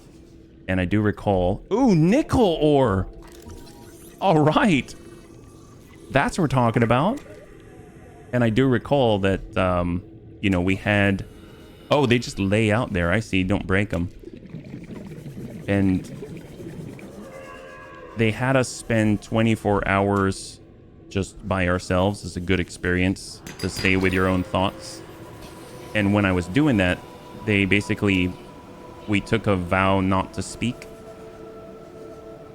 and I do recall. Ooh, nickel ore. All right, that's what we're talking about. And I do recall that we had. Oh, they just lay out there. I see. Don't break them. And they had us spend 24 hours just by ourselves. It's a good experience to stay with your own thoughts. And when I was doing that, we took a vow not to speak.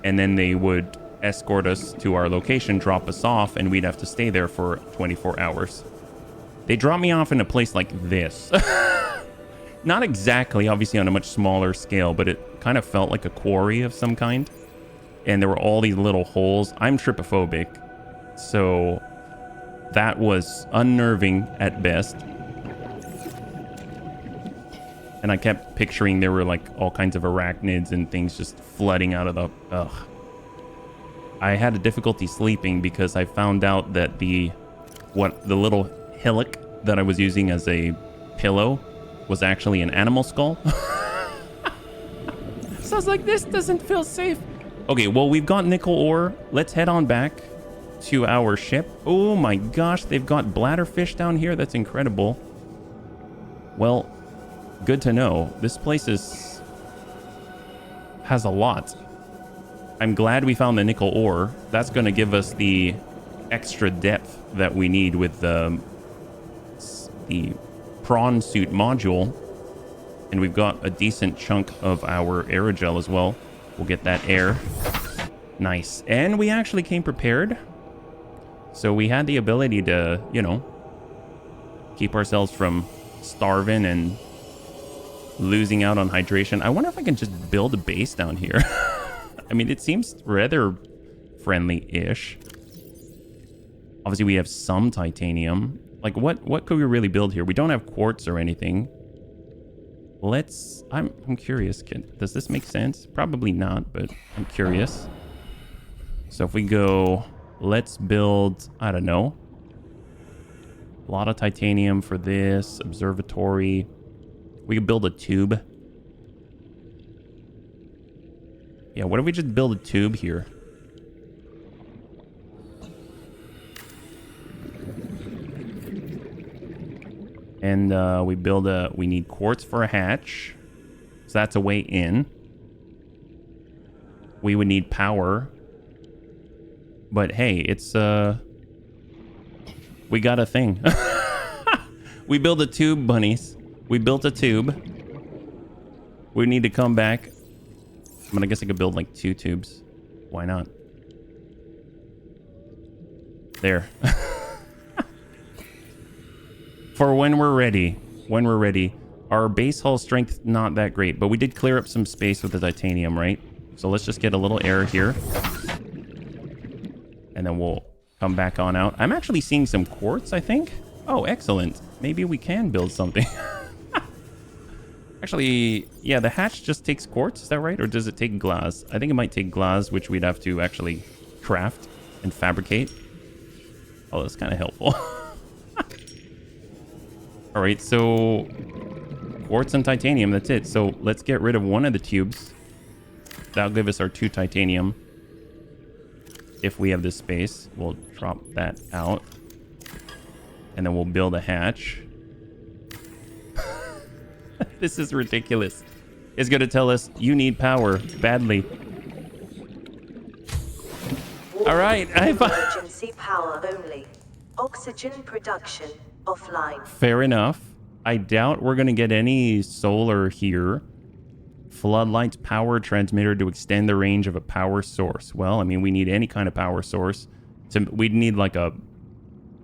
And then they would escort us to our location, drop us off, and we'd have to stay there for 24 hours. They dropped me off in a place like this. Not exactly, obviously on a much smaller scale, but it kind of felt like a quarry of some kind. And there were all these little holes. I'm trypophobic, so that was unnerving at best. And I kept picturing there were like all kinds of arachnids and things just flooding out of the... Ugh. I had a difficulty sleeping because I found out that the little hillock that I was using as a pillow was actually an animal skull. So I was like, this doesn't feel safe. Okay, well, we've got nickel ore. Let's head on back to our ship. Oh my gosh, they've got bladderfish down here. That's incredible. Well, good to know. This place has a lot. I'm glad we found the nickel ore. That's going to give us the extra depth that we need with the prawn suit module. And we've got a decent chunk of our aerogel as well. We'll get that air. Nice. And we actually came prepared. So we had the ability to, keep ourselves from starving and losing out on hydration. I wonder if I can just build a base down here. I mean, it seems rather friendly-ish. Obviously, we have some titanium. Like, what could we really build here? We don't have quartz or anything. I'm curious. Does this make sense? Probably not, but I'm curious. So if we go, let's build, I don't know. A lot of titanium for this observatory. We could build a tube. Yeah, what if we just build a tube here? And we need quartz for a hatch. So that's a way in. We would need power. But hey, it's, we got a thing. We built a tube, bunnies. We built a tube. We need to come back. I mean, I guess I could build like 2 tubes. Why not? There. For when we're ready. When we're ready. Our base hull strength, not that great. But we did clear up some space with the titanium, right? So let's just get a little air here. And then we'll come back on out. I'm actually seeing some quartz, I think. Oh, excellent. Maybe we can build something. Actually, yeah, the hatch just takes quartz. Is that right? Or does it take glass? I think it might take glass, which we'd have to actually craft and fabricate. Oh, that's kind of helpful. All right, so quartz and titanium, that's it. So let's get rid of one of the tubes. That'll give us our 2 titanium. If we have this space, we'll drop that out. And then we'll build a hatch. This is ridiculous. It's going to tell us you need power badly. All right. Emergency power only. Oxygen production offline. Fair enough. I doubt we're going to get any solar here. Floodlights power transmitter to extend the range of a power source. Well, I mean, we need any kind of power source. We'd need like a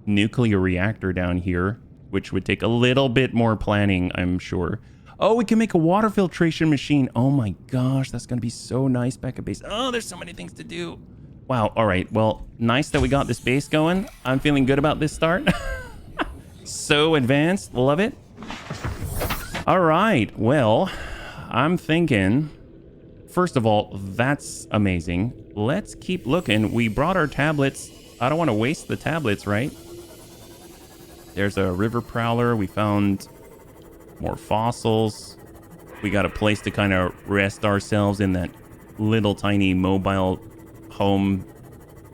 nuclear reactor down here, which would take a little bit more planning, I'm sure. Oh, we can make a water filtration machine. Oh my gosh, that's going to be so nice back at base. Oh, there's so many things to do. Wow. All right. Well, nice that we got this base going. I'm feeling good about this start. So advanced. Love it. All right. Well, I'm thinking, first of all, that's amazing. Let's keep looking. We brought our tablets. I don't want to waste the tablets, right? There's a river prowler. We found more fossils. We got a place to kind of rest ourselves in that little tiny mobile home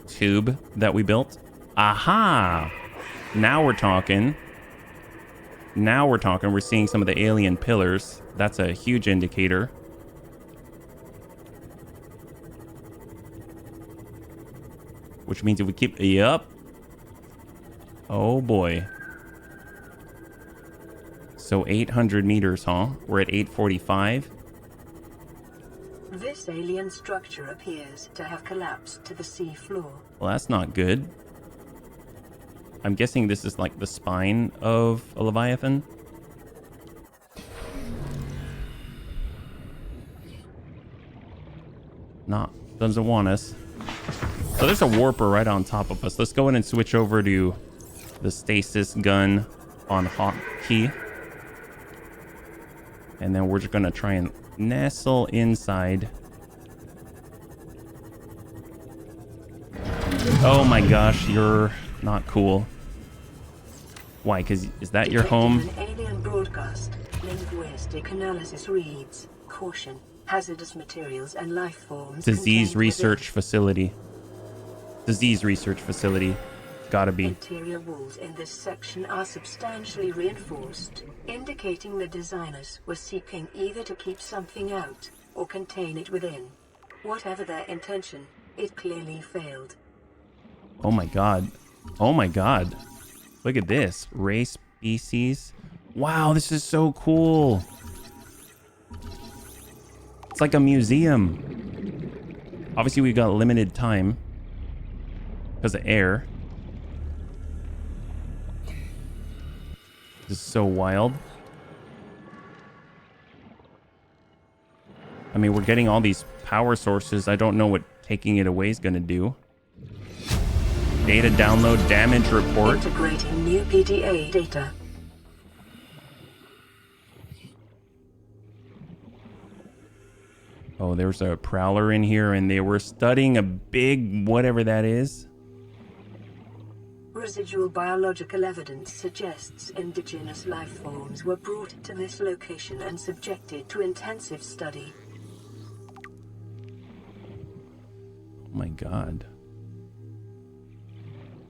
tube that we built. Aha! Now we're talking. Now we're talking. We're seeing some of the alien pillars. That's a huge indicator. Which means if we keep... Yup. Oh boy. So 800 meters, huh? We're at 845. This alien structure appears to have collapsed to the sea floor. Well, that's not good. I'm guessing this is like the spine of a Leviathan. Doesn't want us. So there's a warper right on top of us. Let's go in and switch over to the stasis gun on hotkey. And then we're just going to try and nestle inside. Oh my gosh, you're not cool. Why? Because is that your home? An alien broadcast. Linguistic analysis reads, caution, hazardous materials and life forms. Disease research facility. Disease research facility. Gotta be. Interior walls in this section are substantially reinforced, indicating the designers were seeking either to keep something out or contain it within. Whatever their intention, it clearly failed. Oh my god. Oh my god. Look at this. Race species. Wow, this is so cool. It's like a museum. Obviously, we've got limited time because of air. This is so wild. I mean, we're getting all these power sources. I don't know what taking it away is going to do. Data download damage report. Integrating new PDA data. Oh, there's a prowler in here, and they were studying a big whatever that is. Residual biological evidence suggests indigenous life forms were brought to this location and subjected to intensive study. Oh my god.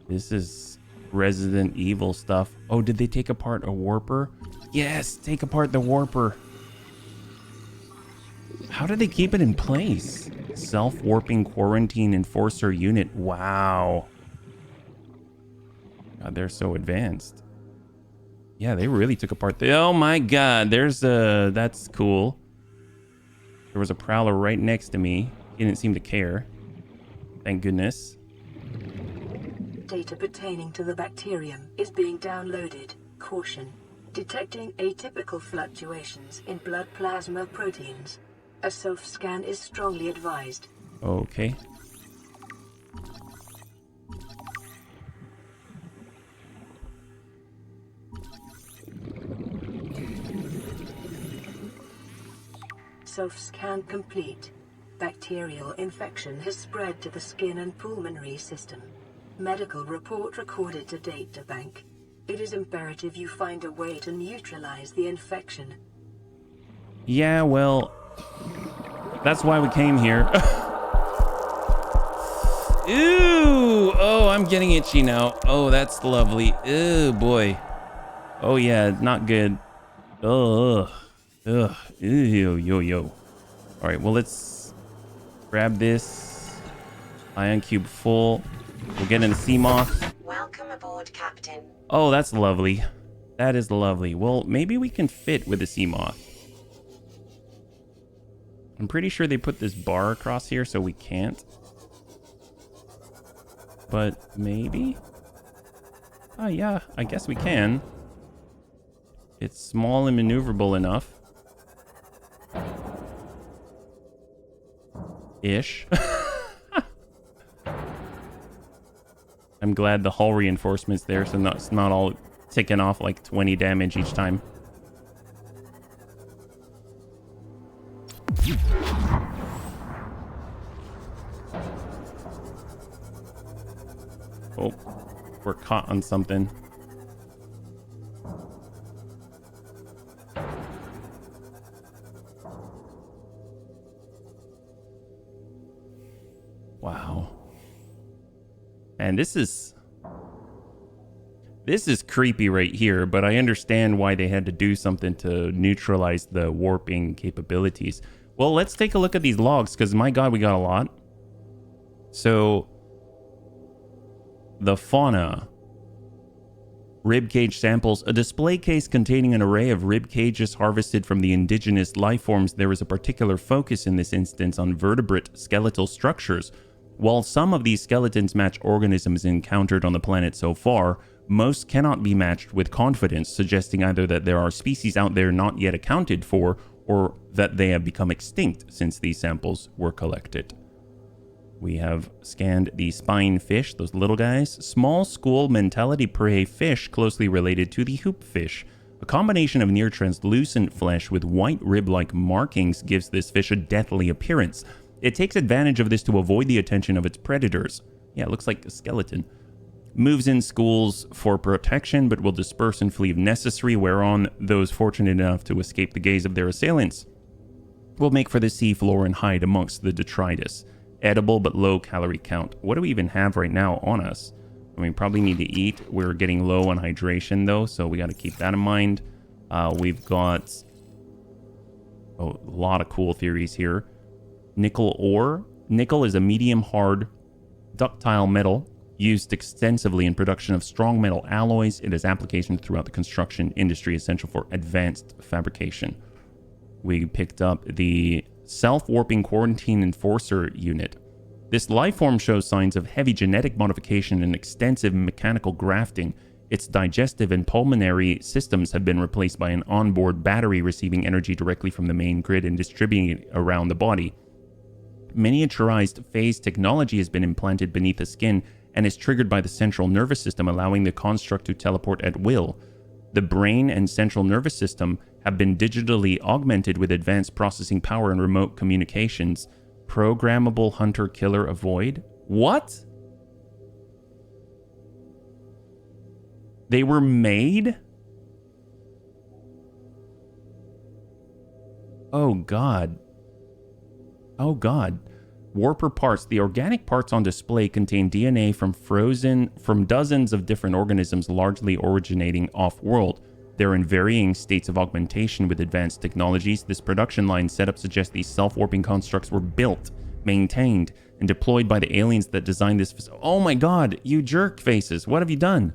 This is Resident Evil stuff. Oh, did they take apart a warper? Yes, take apart the warper. How do they keep it in place? Self-warping quarantine enforcer unit. Wow. God, they're so advanced. Yeah, they really took apart the... Oh my god, there's a... That's cool. There was a prowler right next to me. He didn't seem to care. Thank goodness. Data pertaining to the bacterium is being downloaded. Caution. Detecting atypical fluctuations in blood plasma proteins. A self-scan is strongly advised. Okay. Self-scan complete. Bacterial infection has spread to the skin and pulmonary system. Medical report recorded to data bank. It is imperative you find a way to neutralize the infection. Yeah, well, that's why we came here. Ooh, oh, I'm getting itchy now. Oh, that's lovely. Oh boy. Oh yeah, not good. Ugh. Ugh. Ew, yo. All right, well, let's grab this ion cube full. We'll get in the sea moth. Welcome aboard, Captain. Oh, that's lovely. That is lovely. Well, maybe we can fit with the sea moth. I'm pretty sure they put this bar across here so we can't. But maybe? Oh yeah, I guess we can. It's small and maneuverable enough. Ish. I'm glad the hull reinforcement's there, so it's not all ticking off like 20 damage each time. Oh, we're caught on something. Wow. And this is creepy right here, but I understand why they had to do something to neutralize the warping capabilities. Well, let's take a look at these logs, because my god, we got a lot. So, the fauna. Ribcage samples. A display case containing an array of rib cages harvested from the indigenous life forms. There is a particular focus in this instance on vertebrate skeletal structures. While some of these skeletons match organisms encountered on the planet so far, most cannot be matched with confidence, suggesting either that there are species out there not yet accounted for, or that they have become extinct since these samples were collected. We have scanned the spine fish, those little guys. Small school mentality prey fish closely related to the hoop fish. A combination of near translucent flesh with white rib-like markings gives this fish a deathly appearance. It takes advantage of this to avoid the attention of its predators. Yeah, it looks like a skeleton. Moves in schools for protection, but will disperse and flee if necessary, whereon those fortunate enough to escape the gaze of their assailants will make for the seafloor and hide amongst the detritus. Edible but low calorie count. What do we even have right now on us? I mean, probably need to eat. We're getting low on hydration though, so we got to keep that in mind. We've got a lot of cool theories here. Nickel ore. Nickel is a medium hard ductile metal used extensively in production of strong metal alloys. It has applications throughout the construction industry, essential for advanced fabrication. We picked up the self-warping quarantine enforcer unit. This life form shows signs of heavy genetic modification and extensive mechanical grafting. Its digestive and pulmonary systems have been replaced by an onboard battery receiving energy directly from the main grid and distributing it around the body. Miniaturized phase technology has been implanted beneath the skin and is triggered by the central nervous system, allowing the construct to teleport at will. The brain and central nervous system have been digitally augmented with advanced processing power and remote communications. Programmable hunter-killer avoid? What? They were made? Oh God. Oh God. Warper parts. The organic parts on display contain DNA from dozens of different organisms, largely originating off-world. They're in varying states of augmentation with advanced technologies. This production line setup suggests these self-warping constructs were built, maintained, and deployed by the aliens that designed this. Oh my God, you jerk faces. What have you done?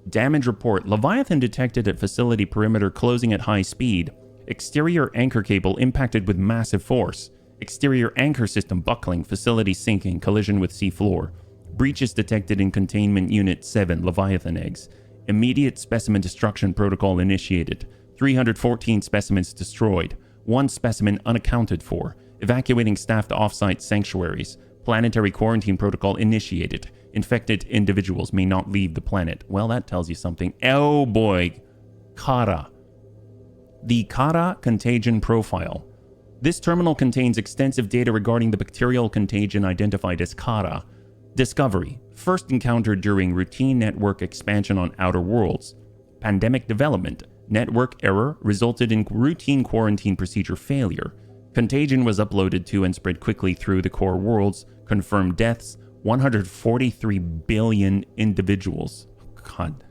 Damage report. Leviathan detected at facility perimeter closing at high speed. Exterior anchor cable impacted with massive force. Exterior anchor system buckling. Facility sinking. Collision with seafloor. Breaches detected in containment unit 7. Leviathan eggs. Immediate specimen destruction protocol initiated. 314 specimens destroyed. 1 specimen unaccounted for. Evacuating staff to off-site sanctuaries. Planetary quarantine protocol initiated. Infected individuals may not leave the planet. Well, that tells you something. Oh boy. Kara. The Kara contagion profile. This terminal contains extensive data regarding the bacterial contagion identified as Kara. Discovery. First encountered during routine network expansion on outer worlds. Pandemic development. Network error resulted in routine quarantine procedure failure. Contagion was uploaded to and spread quickly through the core worlds. Confirmed deaths. 143 billion individuals. God.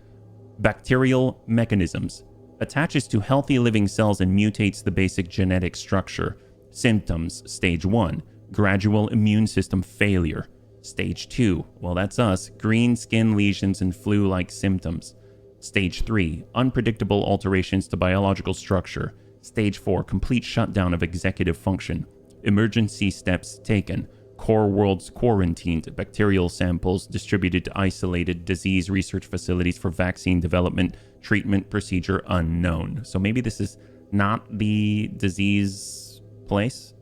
Bacterial mechanisms. Attaches to healthy living cells and mutates the basic genetic structure. Symptoms. Stage 1. Gradual immune system failure. Stage 2. Well, that's us. Green skin lesions and flu-like symptoms. Stage 3. Unpredictable alterations to biological structure. Stage 4. Complete shutdown of executive function. Emergency steps taken. Core worlds quarantined. Bacterial samples distributed to isolated disease research facilities for vaccine development. Treatment procedure unknown. So maybe this is not the disease place.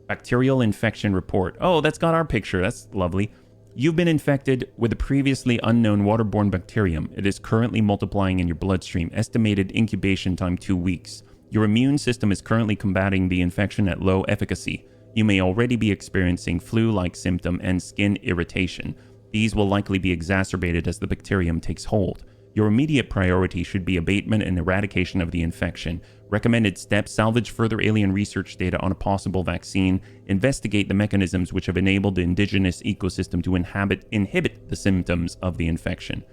Bacterial infection report. Oh, that's got our picture. That's lovely. You've been infected with a previously unknown waterborne bacterium. It is currently multiplying in your bloodstream. Estimated incubation time 2 weeks. Your immune system is currently combating the infection at low efficacy. You may already be experiencing flu-like symptom and skin irritation. These will likely be exacerbated as the bacterium takes hold. Your immediate priority should be abatement and eradication of the infection. Recommended steps: salvage further alien research data on a possible vaccine. Investigate the mechanisms which have enabled the indigenous ecosystem to inhibit the symptoms of the infection.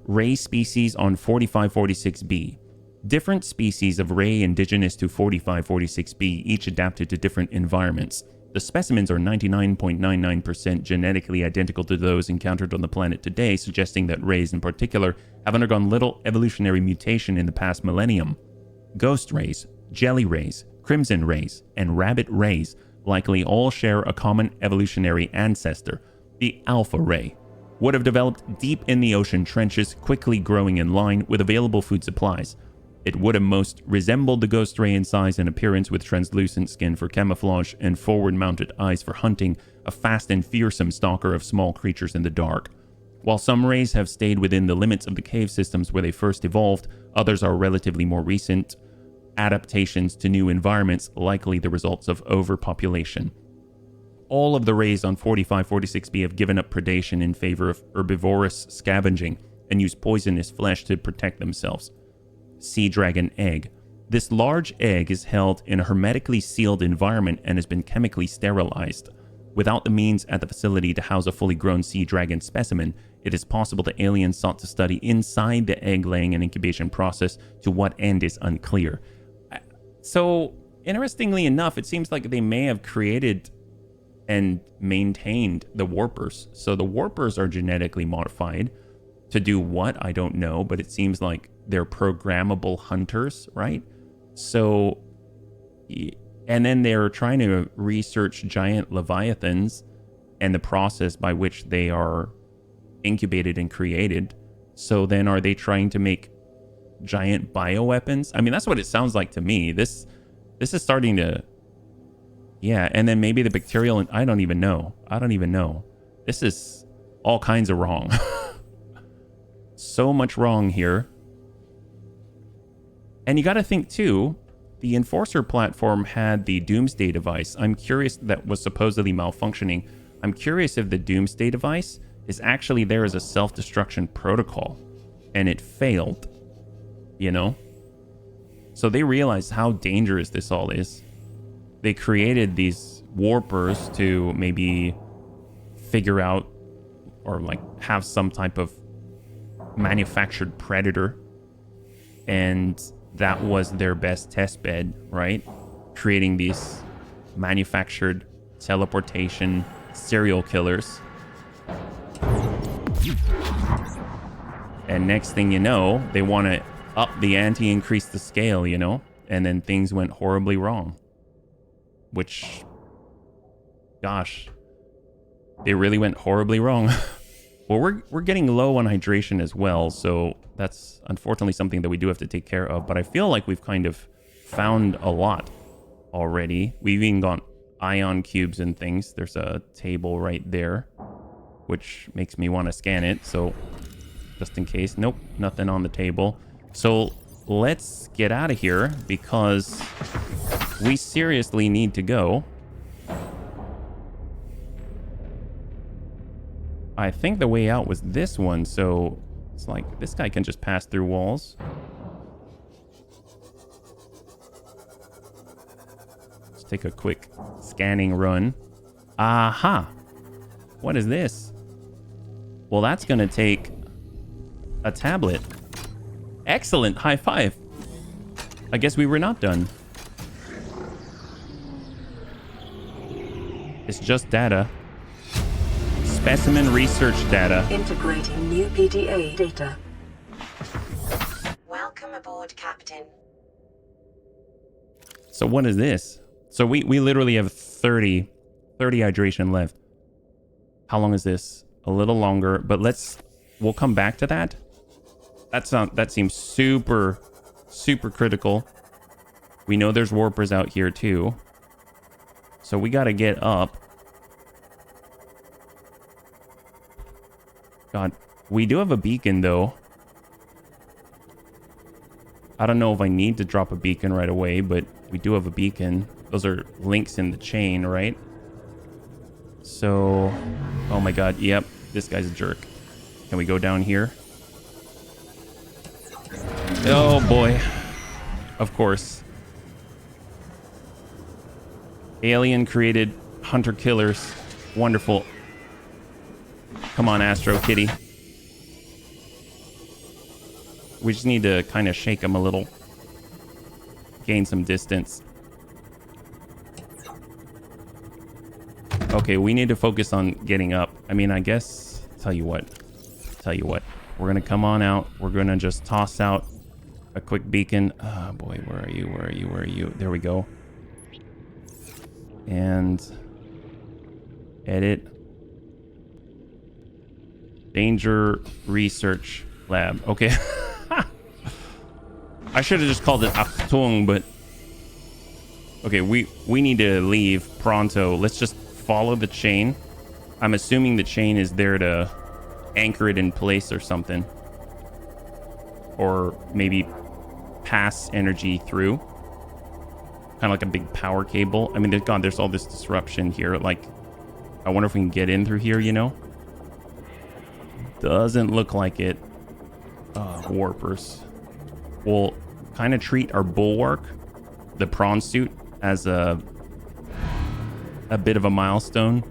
Ray species on 4546b. Different species of ray indigenous to 4546b, each adapted to different environments. The specimens are 99.99% genetically identical to those encountered on the planet today, suggesting that rays in particular have undergone little evolutionary mutation in the past millennium. Ghost rays, jelly rays, crimson rays, and rabbit rays likely all share a common evolutionary ancestor. The alpha ray would have developed deep in the ocean trenches, quickly growing in line with available food supplies. It would have most resembled the ghost ray in size and appearance, with translucent skin for camouflage and forward-mounted eyes for hunting, a fast and fearsome stalker of small creatures in the dark. While some rays have stayed within the limits of the cave systems where they first evolved, others are relatively more recent adaptations to new environments, likely the results of overpopulation. All of the rays on 4546b have given up predation in favor of herbivorous scavenging and use poisonous flesh to protect themselves. Sea dragon egg. This large egg is held in a hermetically sealed environment and has been chemically sterilized. Without the means at the facility to house a fully grown sea dragon specimen, it is possible the aliens sought to study inside the egg-laying and incubation process. To what end is unclear. So, interestingly enough, it seems like they may have created and maintained the warpers. So the warpers are genetically modified. To do what? I don't know, but it seems like they're programmable hunters, right? So, and then they're trying to research giant leviathans and the process by which they are incubated and created. So then are they trying to make giant bioweapons? I mean, that's what it sounds like to me. This is starting to... Yeah, and then maybe the bacterial... And I don't even know. This is all kinds of wrong. So much wrong here. And you got to think, too, the Enforcer platform had the Doomsday device. I'm curious, that was supposedly malfunctioning. I'm curious if the Doomsday device is actually there as a self-destruction protocol. And it failed. You know? So they realized how dangerous this all is. They created these warpers to maybe figure out or like have some type of manufactured predator. And that was their best test bed, right? Creating these manufactured teleportation serial killers. And next thing you know, they want to up the ante, increase the scale, you know? And then things went horribly wrong. Which, gosh, they really went horribly wrong. Well, we're getting low on hydration as well, so that's unfortunately something that we do have to take care of. But I feel like we've kind of found a lot already. We've even got ion cubes and things. There's a table right there, which makes me want to scan it. So just in case. Nope, nothing on the table. So let's get out of here because we seriously need to go. I think the way out was this one, so it's like this guy can just pass through walls. Let's take a quick scanning run. Aha! What is this? Well, that's gonna take a tablet. Excellent! High five! I guess we were not done. It's just data. Specimen research data. Integrating new PDA data. Welcome aboard, Captain. So what is this? So we literally have 30 hydration left. How long is this? A little longer, but we'll come back to that. That seems super critical. We know there's warpers out here too. So we got to get up. God, we do have a beacon though. I don't know if I need to drop a beacon right away, but we do have a beacon. Those are links in the chain, right? So, oh my God, yep, this guy's a jerk. Can we go down here? Oh boy, of course. Alien created hunter killers. Wonderful. Come on, Astro Kitty. We just need to kind of shake him a little. Gain some distance. Okay, we need to focus on getting up. I mean, I guess... Tell you what. We're going to come on out. We're going to just toss out a quick beacon. Oh, boy, where are you? There we go. And... edit. Danger Research Lab. Okay. I should have just called it Achtung, but... Okay, we need to leave pronto. Let's just follow the chain. I'm assuming the chain is there to anchor it in place or something. Or maybe pass energy through. Kind of like a big power cable. I mean, there's all this disruption here. Like, I wonder if we can get in through here, you know? Doesn't look like it. Warpers. We'll kind of treat our bulwark, the prawn suit, as a bit of a milestone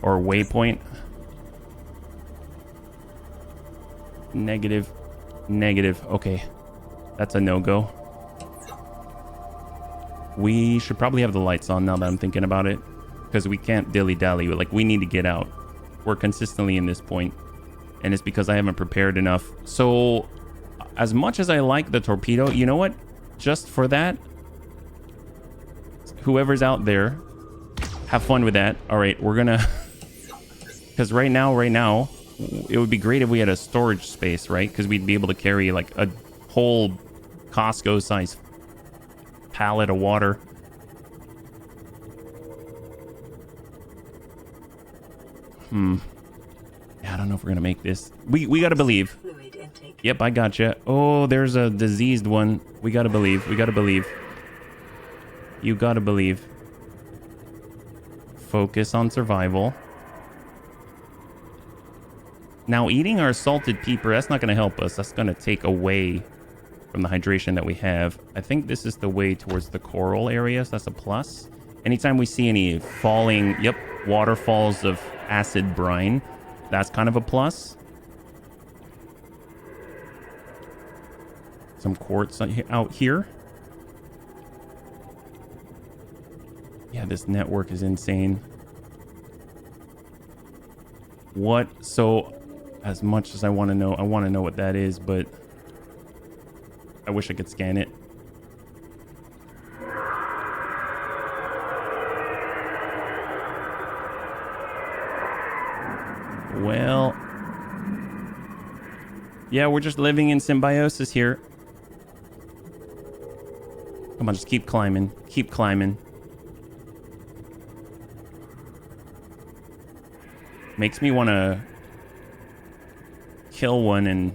or waypoint. Negative. Okay, that's a no-go. We should probably have the lights on now that I'm thinking about it, because we can't dilly-dally. Like, we need to get out. We're consistently in this point, and it's because I haven't prepared enough. So as much as I like the torpedo, you know what, just for that, whoever's out there, have fun with that. All right, we're gonna because right now it would be great if we had a storage space, right? Because we'd be able to carry like a whole Costco size pallet of water. Yeah, I don't know if we're gonna make this. We gotta believe. Fluid intake. Yep, I gotcha. Oh, there's a diseased one. We gotta believe. We gotta believe. You gotta believe. Focus on survival. Now, eating our salted peeper, that's not gonna help us. That's gonna take away from the hydration that we have. I think this is the way towards the coral area, so that's a plus. Anytime we see any falling, yep, waterfalls of acid brine, that's kind of a plus. Some quartz out here. Yeah, this network is insane. What? So, as much as I want to know what that is, but I wish I could scan it. Well, yeah, we're just living in symbiosis here. Come on, just keep climbing. Keep climbing. Makes me want to kill one and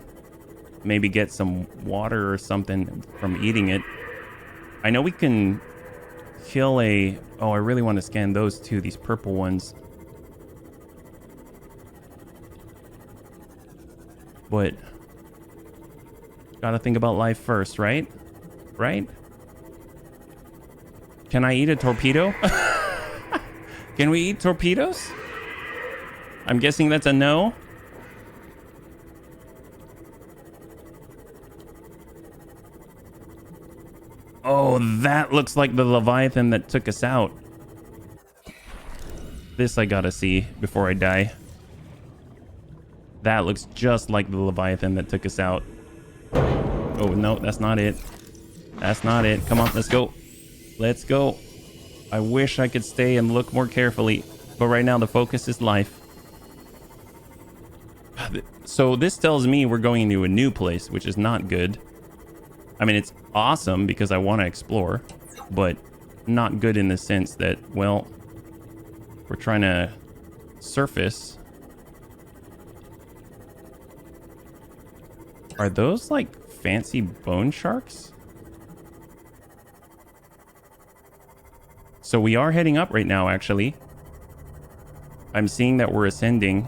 maybe get some water or something from eating it. I know we can kill a... Oh, I really want to scan those too, these purple ones. But gotta think about life first, right? Right? Can I eat a torpedo? Can we eat torpedoes? I'm guessing that's a no. Oh, that looks like the Leviathan that took us out. This I gotta see before I die. That looks just like the Leviathan that took us out. Oh, no, that's not it. That's not it. Come on, let's go. Let's go. I wish I could stay and look more carefully, but right now the focus is life. So this tells me we're going into a new place, which is not good. I mean, it's awesome because I want to explore, but not good in the sense that, well, we're trying to surface. Are those like fancy bone sharks? So we are heading up right now, actually. I'm seeing that we're ascending.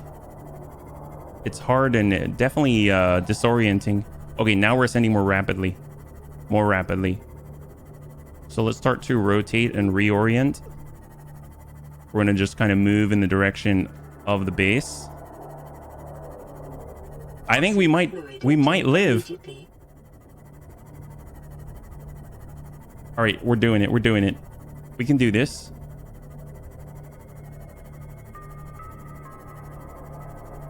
It's hard and definitely disorienting. Okay, now we're ascending more rapidly. More rapidly. So let's start to rotate and reorient. We're going to just kind of move in the direction of the base. I think we might live. All right, we're doing it. We're doing it. We can do this.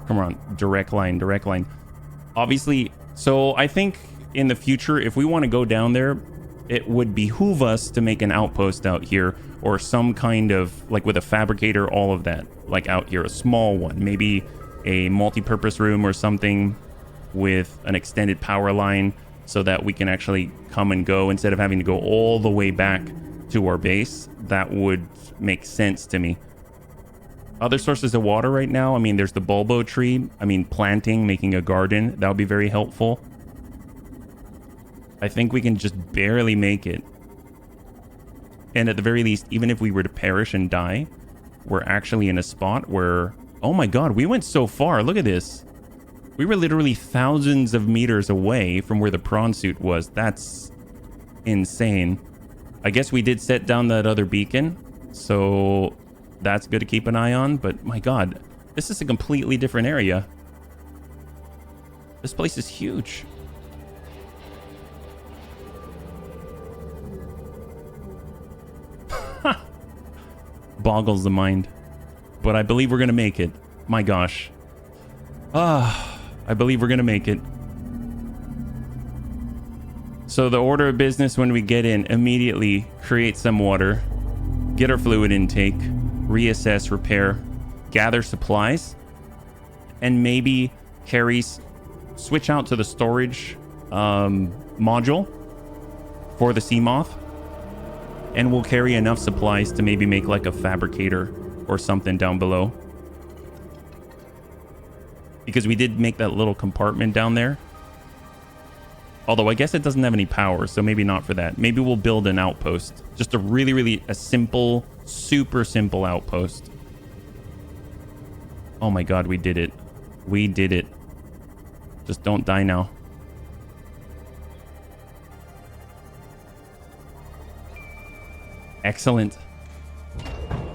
Come on, direct line, direct line. Obviously, so I think in the future, if we want to go down there, it would behoove us to make an outpost out here or some kind of, like with a fabricator, all of that, like out here, a small one, maybe a multi-purpose room or something with an extended power line so that we can actually come and go instead of having to go all the way back to our base. That would make sense to me. Other sources of water right now, I mean, there's the bulbo tree. I mean, planting, making a garden, that would be very helpful. I think we can just barely make it. And at the very least, even if we were to perish and die, we're actually in a spot where, oh my god, we went so far. Look at this. We were literally thousands of meters away from where the prawn suit was. That's insane. I guess we did set down that other beacon, so that's good to keep an eye on. But my god, this is a completely different area. This place is huge. Boggles the mind. But I believe we're gonna make it. My gosh. I believe we're gonna make it. So the order of business when we get in, immediately create some water, get our fluid intake, reassess, repair, gather supplies, and maybe switch out to the storage module for the sea moth, and we'll carry enough supplies to maybe make like a fabricator or something down below, because we did make that little compartment down there. Although I guess it doesn't have any power, so maybe not for that. Maybe we'll build an outpost. Just a really a simple, super simple outpost. Oh my god, we did it. We did it. Just don't die now. Excellent.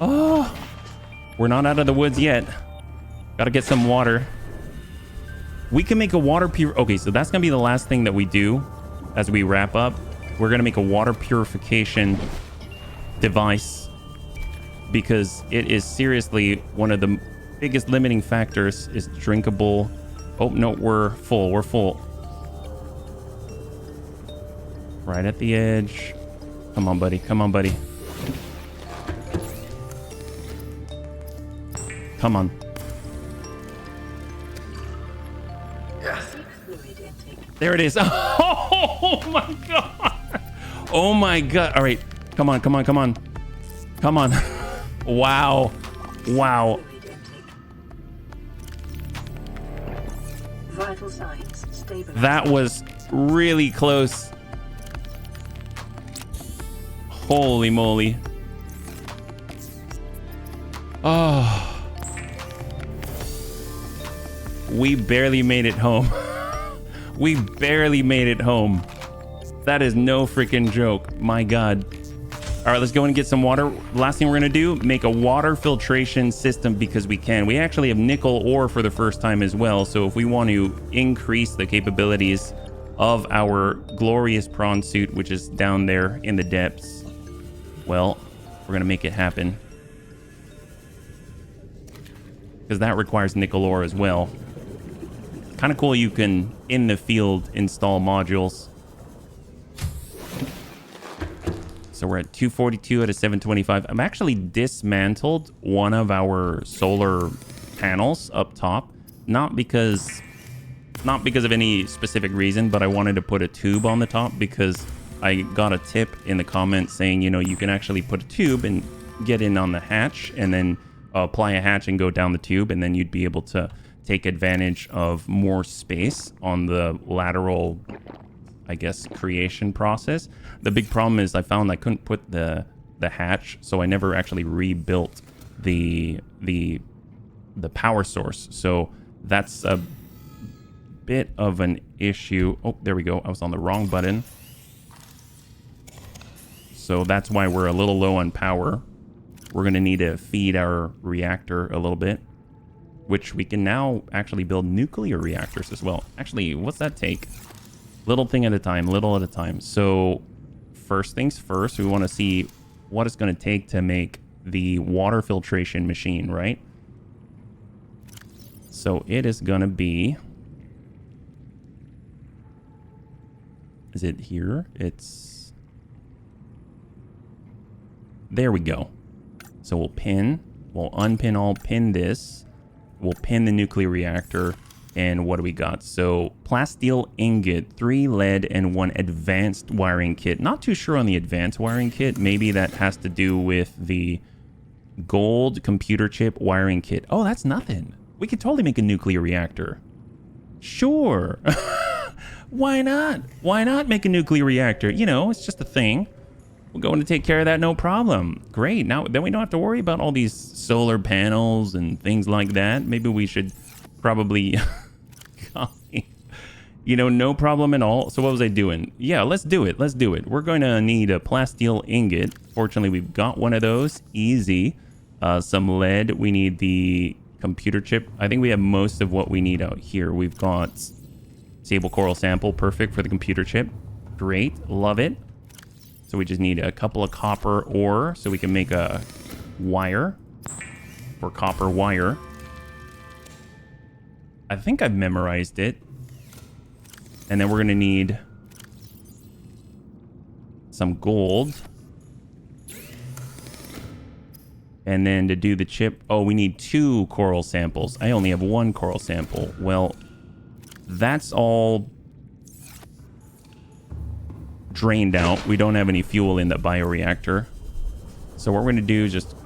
Oh, we're not out of the woods yet. Gotta get some water. We can make a water pure. Okay, so that's gonna be the last thing that we do as we wrap up. We're gonna make a water purification device, because it is seriously one of the biggest limiting factors is drinkable. Oh no, we're full. We're full. Right at the edge. Come on, buddy. Come on, buddy. Come on. There it is. Oh my god. Oh my god. All right. Come on, come on, come on. Come on. Wow. Wow. Vital signs stabilized. That was really close. Holy moly. Oh. We barely made it home. We barely made it home. That is no freaking joke. My god. All right, let's go and get some water. Last thing we're going to do, make a water filtration system, because we can. We actually have nickel ore for the first time as well. So if we want to increase the capabilities of our glorious prawn suit, which is down there in the depths, well, we're going to make it happen. Because that requires nickel ore as well. Kind of cool you can, in the field, install modules. So we're at 242 out of 725. I'm actually dismantled one of our solar panels up top. Not because of any specific reason, but I wanted to put a tube on the top, because I got a tip in the comments saying, you know, you can actually put a tube and get in on the hatch, and then apply a hatch and go down the tube, and then you'd be able to take advantage of more space on the lateral, I guess, creation process. The big problem is I found I couldn't put the hatch, so I never actually rebuilt the power source. So that's a bit of an issue. Oh, there we go. I was on the wrong button. So that's why we're a little low on power. We're going to need to feed our reactor a little bit, which we can now actually build nuclear reactors as well. Actually, what's that take? Little thing at a time, little at a time. So first things first, we want to see what it's going to take to make the water filtration machine, right? So it is going to be... Is it here? It's... There we go. So we'll unpin all, pin this. We'll pin the nuclear reactor, and what do we got? So plasteel ingot, 3 lead, and 1 advanced wiring kit. Not too sure on the advanced wiring kit. Maybe that has to do with the gold computer chip wiring kit. Oh, that's nothing. We could totally make a nuclear reactor. Sure. Why not? Why not make a nuclear reactor? You know, it's just a thing. We're going to take care of that, no problem. Great. Now, then we don't have to worry about all these solar panels and things like that. Maybe we should probably... You know, no problem at all. So what was I doing? Yeah, let's do it. Let's do it. We're going to need a plasteel ingot. Fortunately, we've got one of those. Easy. Some lead. We need the computer chip. I think we have most of what we need out here. We've got sable coral sample. Perfect for the computer chip. Great. Love it. So we just need a couple of copper ore so we can make a wire for copper wire. I think I've memorized it. And then we're going to need some gold. And then to do the chip, oh, we need 2 coral samples. I only have 1 coral sample. Well, that's all drained out. We don't have any fuel in that bioreactor. So what we're going to do is just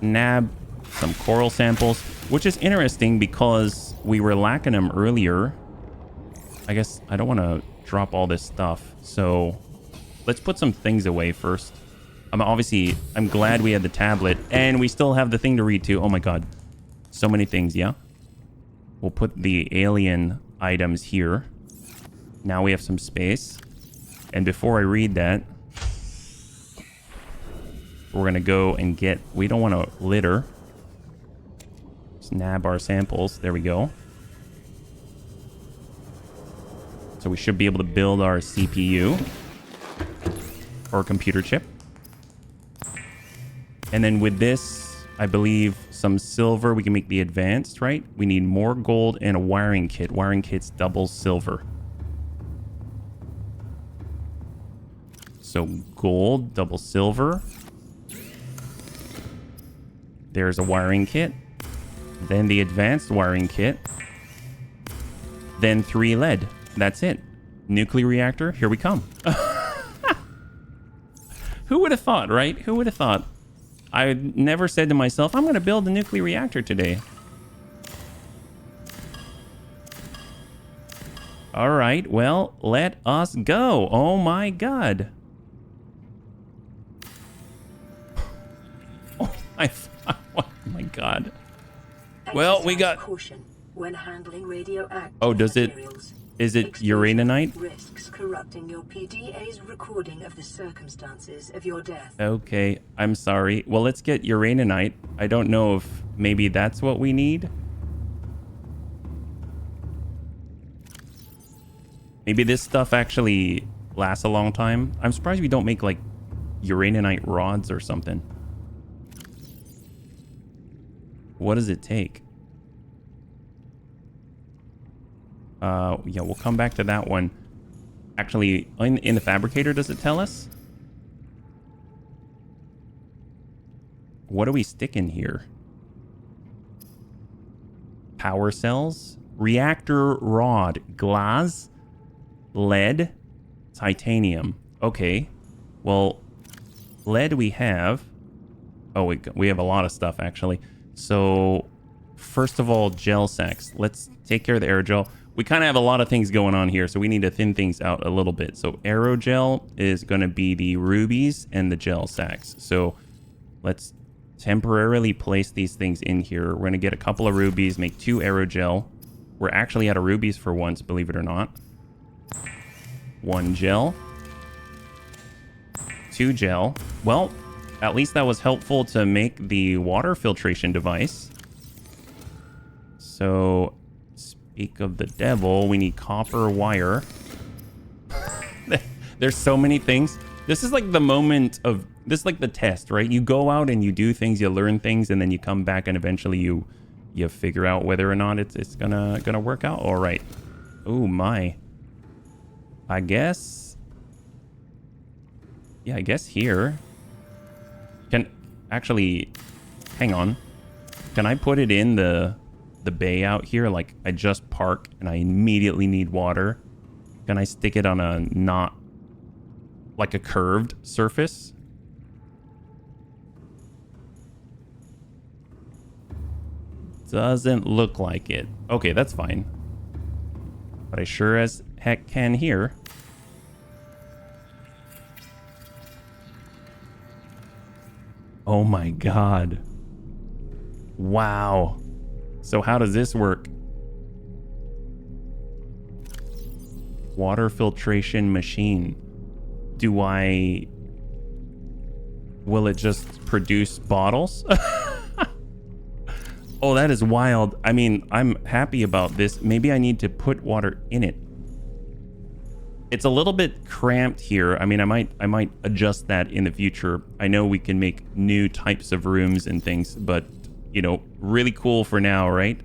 nab some coral samples, which is interesting because we were lacking them earlier. I guess I don't want to drop all this stuff. So let's put some things away first. I'm glad we had the tablet and we still have the thing to read too. Oh my God. So many things. Yeah. We'll put the alien items here. Now we have some space. And before I read that, we're going to go and get, we don't want to litter. Just nab our samples. There we go. So we should be able to build our CPU or computer chip. And then with this, I believe some silver, we can make the advanced, right? We need more gold and a wiring kit. Wiring kit's double silver. So gold, double silver. There's a wiring kit. Then the advanced wiring kit. Then 3 lead. That's it. Nuclear reactor, here we come. Who would have thought, right? Who would have thought? I never said to myself, I'm going to build a nuclear reactor today. All right, well, let us go. Oh my God. Oh my God. Well, we got... Caution when handling radioactive Oh, does it... materials. Is it uraninite? Risks corrupting your PDA's recording of the circumstances of your death. Okay, I'm sorry. Well, let's get uraninite. I don't know if maybe that's what we need. Maybe this stuff actually lasts a long time. I'm surprised we don't make like uraninite rods or something. What does it take? Yeah, we'll come back to that one. Actually, in the fabricator, does it tell us? What do we stick in here? Power cells, reactor rod, glass, lead, titanium. Okay, well, lead we have. Oh, we have a lot of stuff actually. So, first of all, gel sacks. Let's take care of the aerogel. We kind of have a lot of things going on here, so we need to thin things out a little bit. So aerogel is going to be the rubies and the gel sacks. So let's temporarily place these things in here. We're going to get a couple of rubies, make 2 aerogel. We're actually out of rubies for once, believe it or not. 1 gel. 2 gel. Well, at least that was helpful to make the water filtration device. So... Speak of the devil, we need copper wire. There's so many things. This is like the moment of, this is like the test, right? You go out and you do things, you learn things, and then you come back and eventually you figure out whether or not it's gonna work out. All right. Oh my. I guess. Yeah, I guess here. Can actually, hang on. Can I put it in the bay out here? Like I just park and I immediately need water. Can I stick it on a not like a curved surface? Doesn't look like it. Okay, that's fine. But I sure as heck can here. Oh my God. Wow. So how does this work? Water filtration machine. Will it just produce bottles? Oh, that is wild. I mean, I'm happy about this. Maybe I need to put water in it. It's a little bit cramped here. I mean, I might adjust that in the future. I know we can make new types of rooms and things, but you know, really cool for now, right?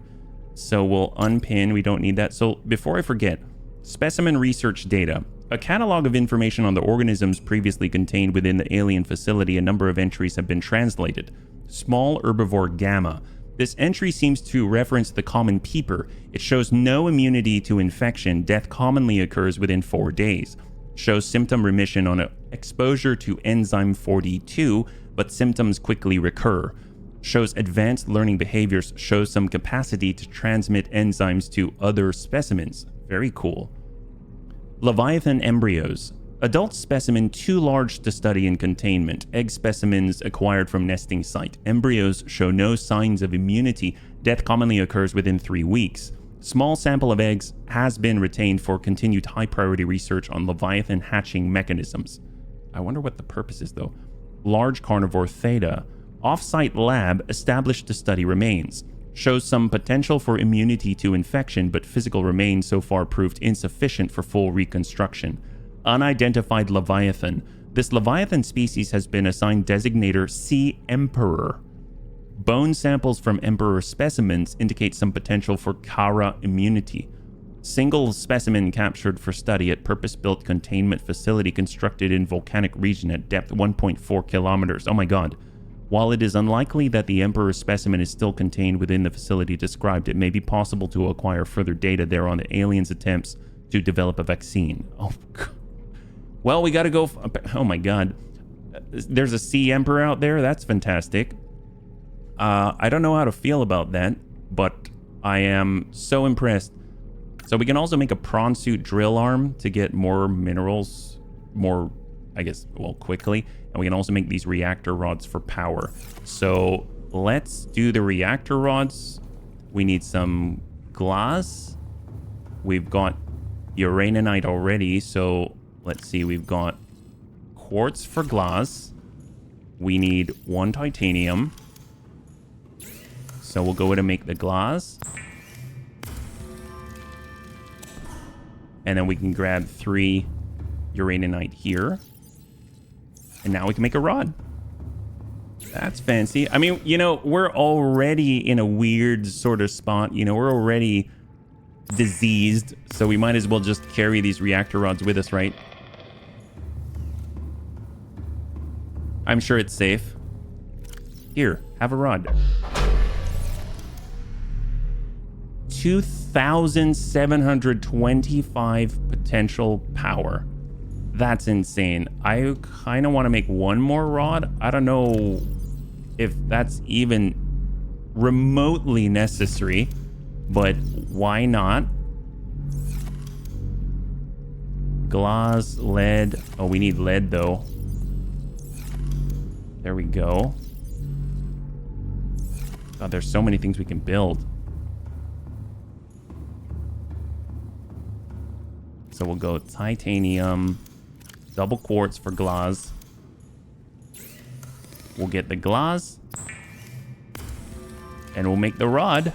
So we'll unpin. We don't need that. So before I forget, specimen research data. A catalog of information on the organisms previously contained within the alien facility. A number of entries have been translated. Small herbivore gamma. This entry seems to reference the common peeper. It shows no immunity to infection. Death commonly occurs within 4 days. Shows symptom remission on exposure to enzyme 42, but symptoms quickly recur. Shows advanced learning behaviors. Shows some capacity to transmit enzymes to other specimens. Very cool. Leviathan embryos. Adult specimen too large to study in containment. Egg specimens acquired from nesting site. Embryos show no signs of immunity. Death commonly occurs within 3 weeks. Small sample of eggs has been retained for continued high priority research on Leviathan hatching mechanisms. I wonder what the purpose is though. Large carnivore theta. Off-site lab established to study remains. Shows some potential for immunity to infection, but physical remains so far proved insufficient for full reconstruction. Unidentified Leviathan. This Leviathan species has been assigned designator Sea Emperor. Bone samples from Emperor specimens indicate some potential for Kara immunity. Single specimen captured for study at purpose-built containment facility constructed in volcanic region at depth 1.4 kilometers. Oh my god. While it is unlikely that the Emperor specimen is still contained within the facility described, it may be possible to acquire further data there on the aliens' attempts to develop a vaccine. Oh god. Well, we gotta go. Oh my god. There's a Sea Emperor out there? That's fantastic. I don't know how to feel about that, but I am so impressed. So we can also make a prawn suit drill arm to get more minerals, more, I guess, well, quickly. And we can also make these reactor rods for power. So let's do the reactor rods. We need some glass. We've got uraninite already, so let's see, we've got quartz for glass. We need 1 titanium. So we'll go ahead and make the glass. And then we can grab 3 uraninite here. And now we can make a rod. That's fancy. I mean, you know, we're already in a weird sort of spot. You know, we're already diseased. So we might as well just carry these reactor rods with us, right? I'm sure it's safe. Here, have a rod. 2,725 potential power. That's insane. I kind of want to make one more rod. I don't know if that's even remotely necessary, but why not? Glass, lead. Oh, we need lead though. There we go. God, there's so many things we can build. So we'll go titanium, double quartz for glass. We'll get the glass. And we'll make the rod.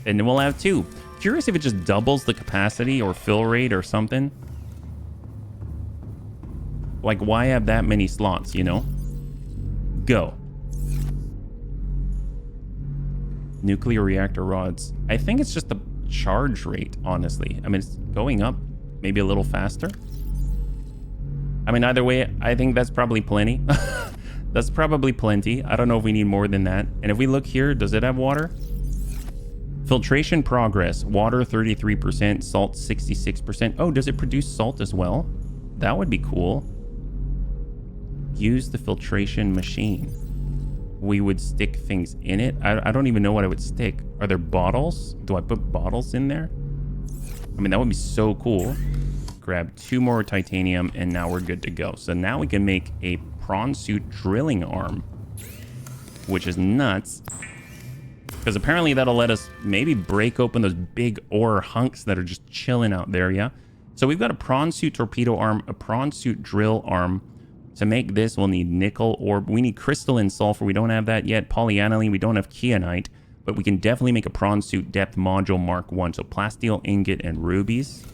And then we'll have 2. Curious if it just doubles the capacity or fill rate or something. Like, why have that many slots, you know? Go. Nuclear reactor rods. I think it's just the charge rate, honestly. I mean, it's going up maybe a little faster. I mean, either way, I think that's probably plenty. That's probably plenty. I don't know if we need more than that. And if we look here, does it have water? Filtration progress. Water 33%, salt 66%. Oh, does it produce salt as well? That would be cool. Use the filtration machine. We would stick things in it. I don't even know what I would stick. Are there bottles? Do I put bottles in there? I mean, that would be so cool. Grab 2 more titanium and now we're good to go. So now we can make a prawn suit drilling arm, which is nuts. Because apparently that'll let us maybe break open those big ore hunks that are just chilling out there, yeah? So we've got a prawn suit torpedo arm, a prawn suit drill arm. To make this, we'll need nickel ore. We need crystalline sulfur. We don't have that yet. Polyaniline. We don't have kyanite. But we can definitely make a prawn suit depth module Mark 1. So plasteel, ingot, and rubies.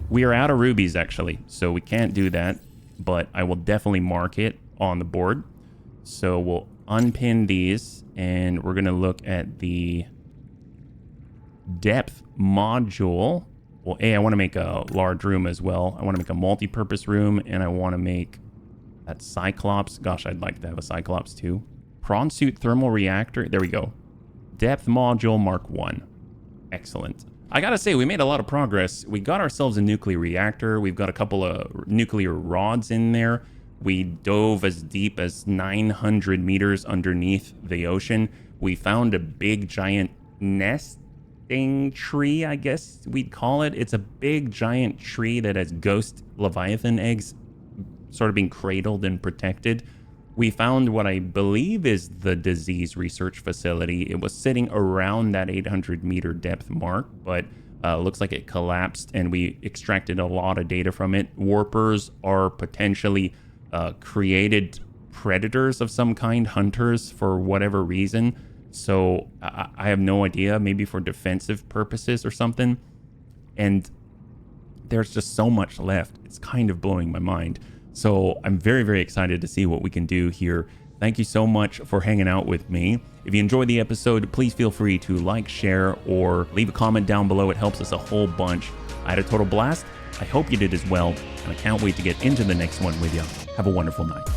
We are out of rubies, actually. So we can't do that. But I will definitely mark it on the board. So we'll unpin these. And we're going to look at the depth module. Well, I want to make a large room as well. I want to make a multi-purpose room. And I want to make That Cyclops. Gosh, I'd like to have a Cyclops too. Prawn suit thermal reactor. There we go. Depth module Mark 1. Excellent. I gotta say, we made a lot of progress. We got ourselves a nuclear reactor. We've got a couple of nuclear rods in there. We dove as deep as 900 meters underneath the ocean. We found a big giant nesting tree, I guess we'd call it. It's a big giant tree that has ghost Leviathan eggs sort of being cradled and protected. We found what I believe is the disease research facility. It was sitting around that 800 meter depth mark, but looks like it collapsed, and we extracted a lot of data from it. Warpers are potentially created predators of some kind, hunters for whatever reason. So I have no idea, maybe for defensive purposes or something. And there's just so much left. It's kind of blowing my mind. So I'm very, very excited to see what we can do here. Thank you so much for hanging out with me. If you enjoyed the episode, please feel free to like, share, or leave a comment down below. It helps us a whole bunch. I had a total blast. I hope you did as well, and I can't wait to get into the next one with you. Have a wonderful night.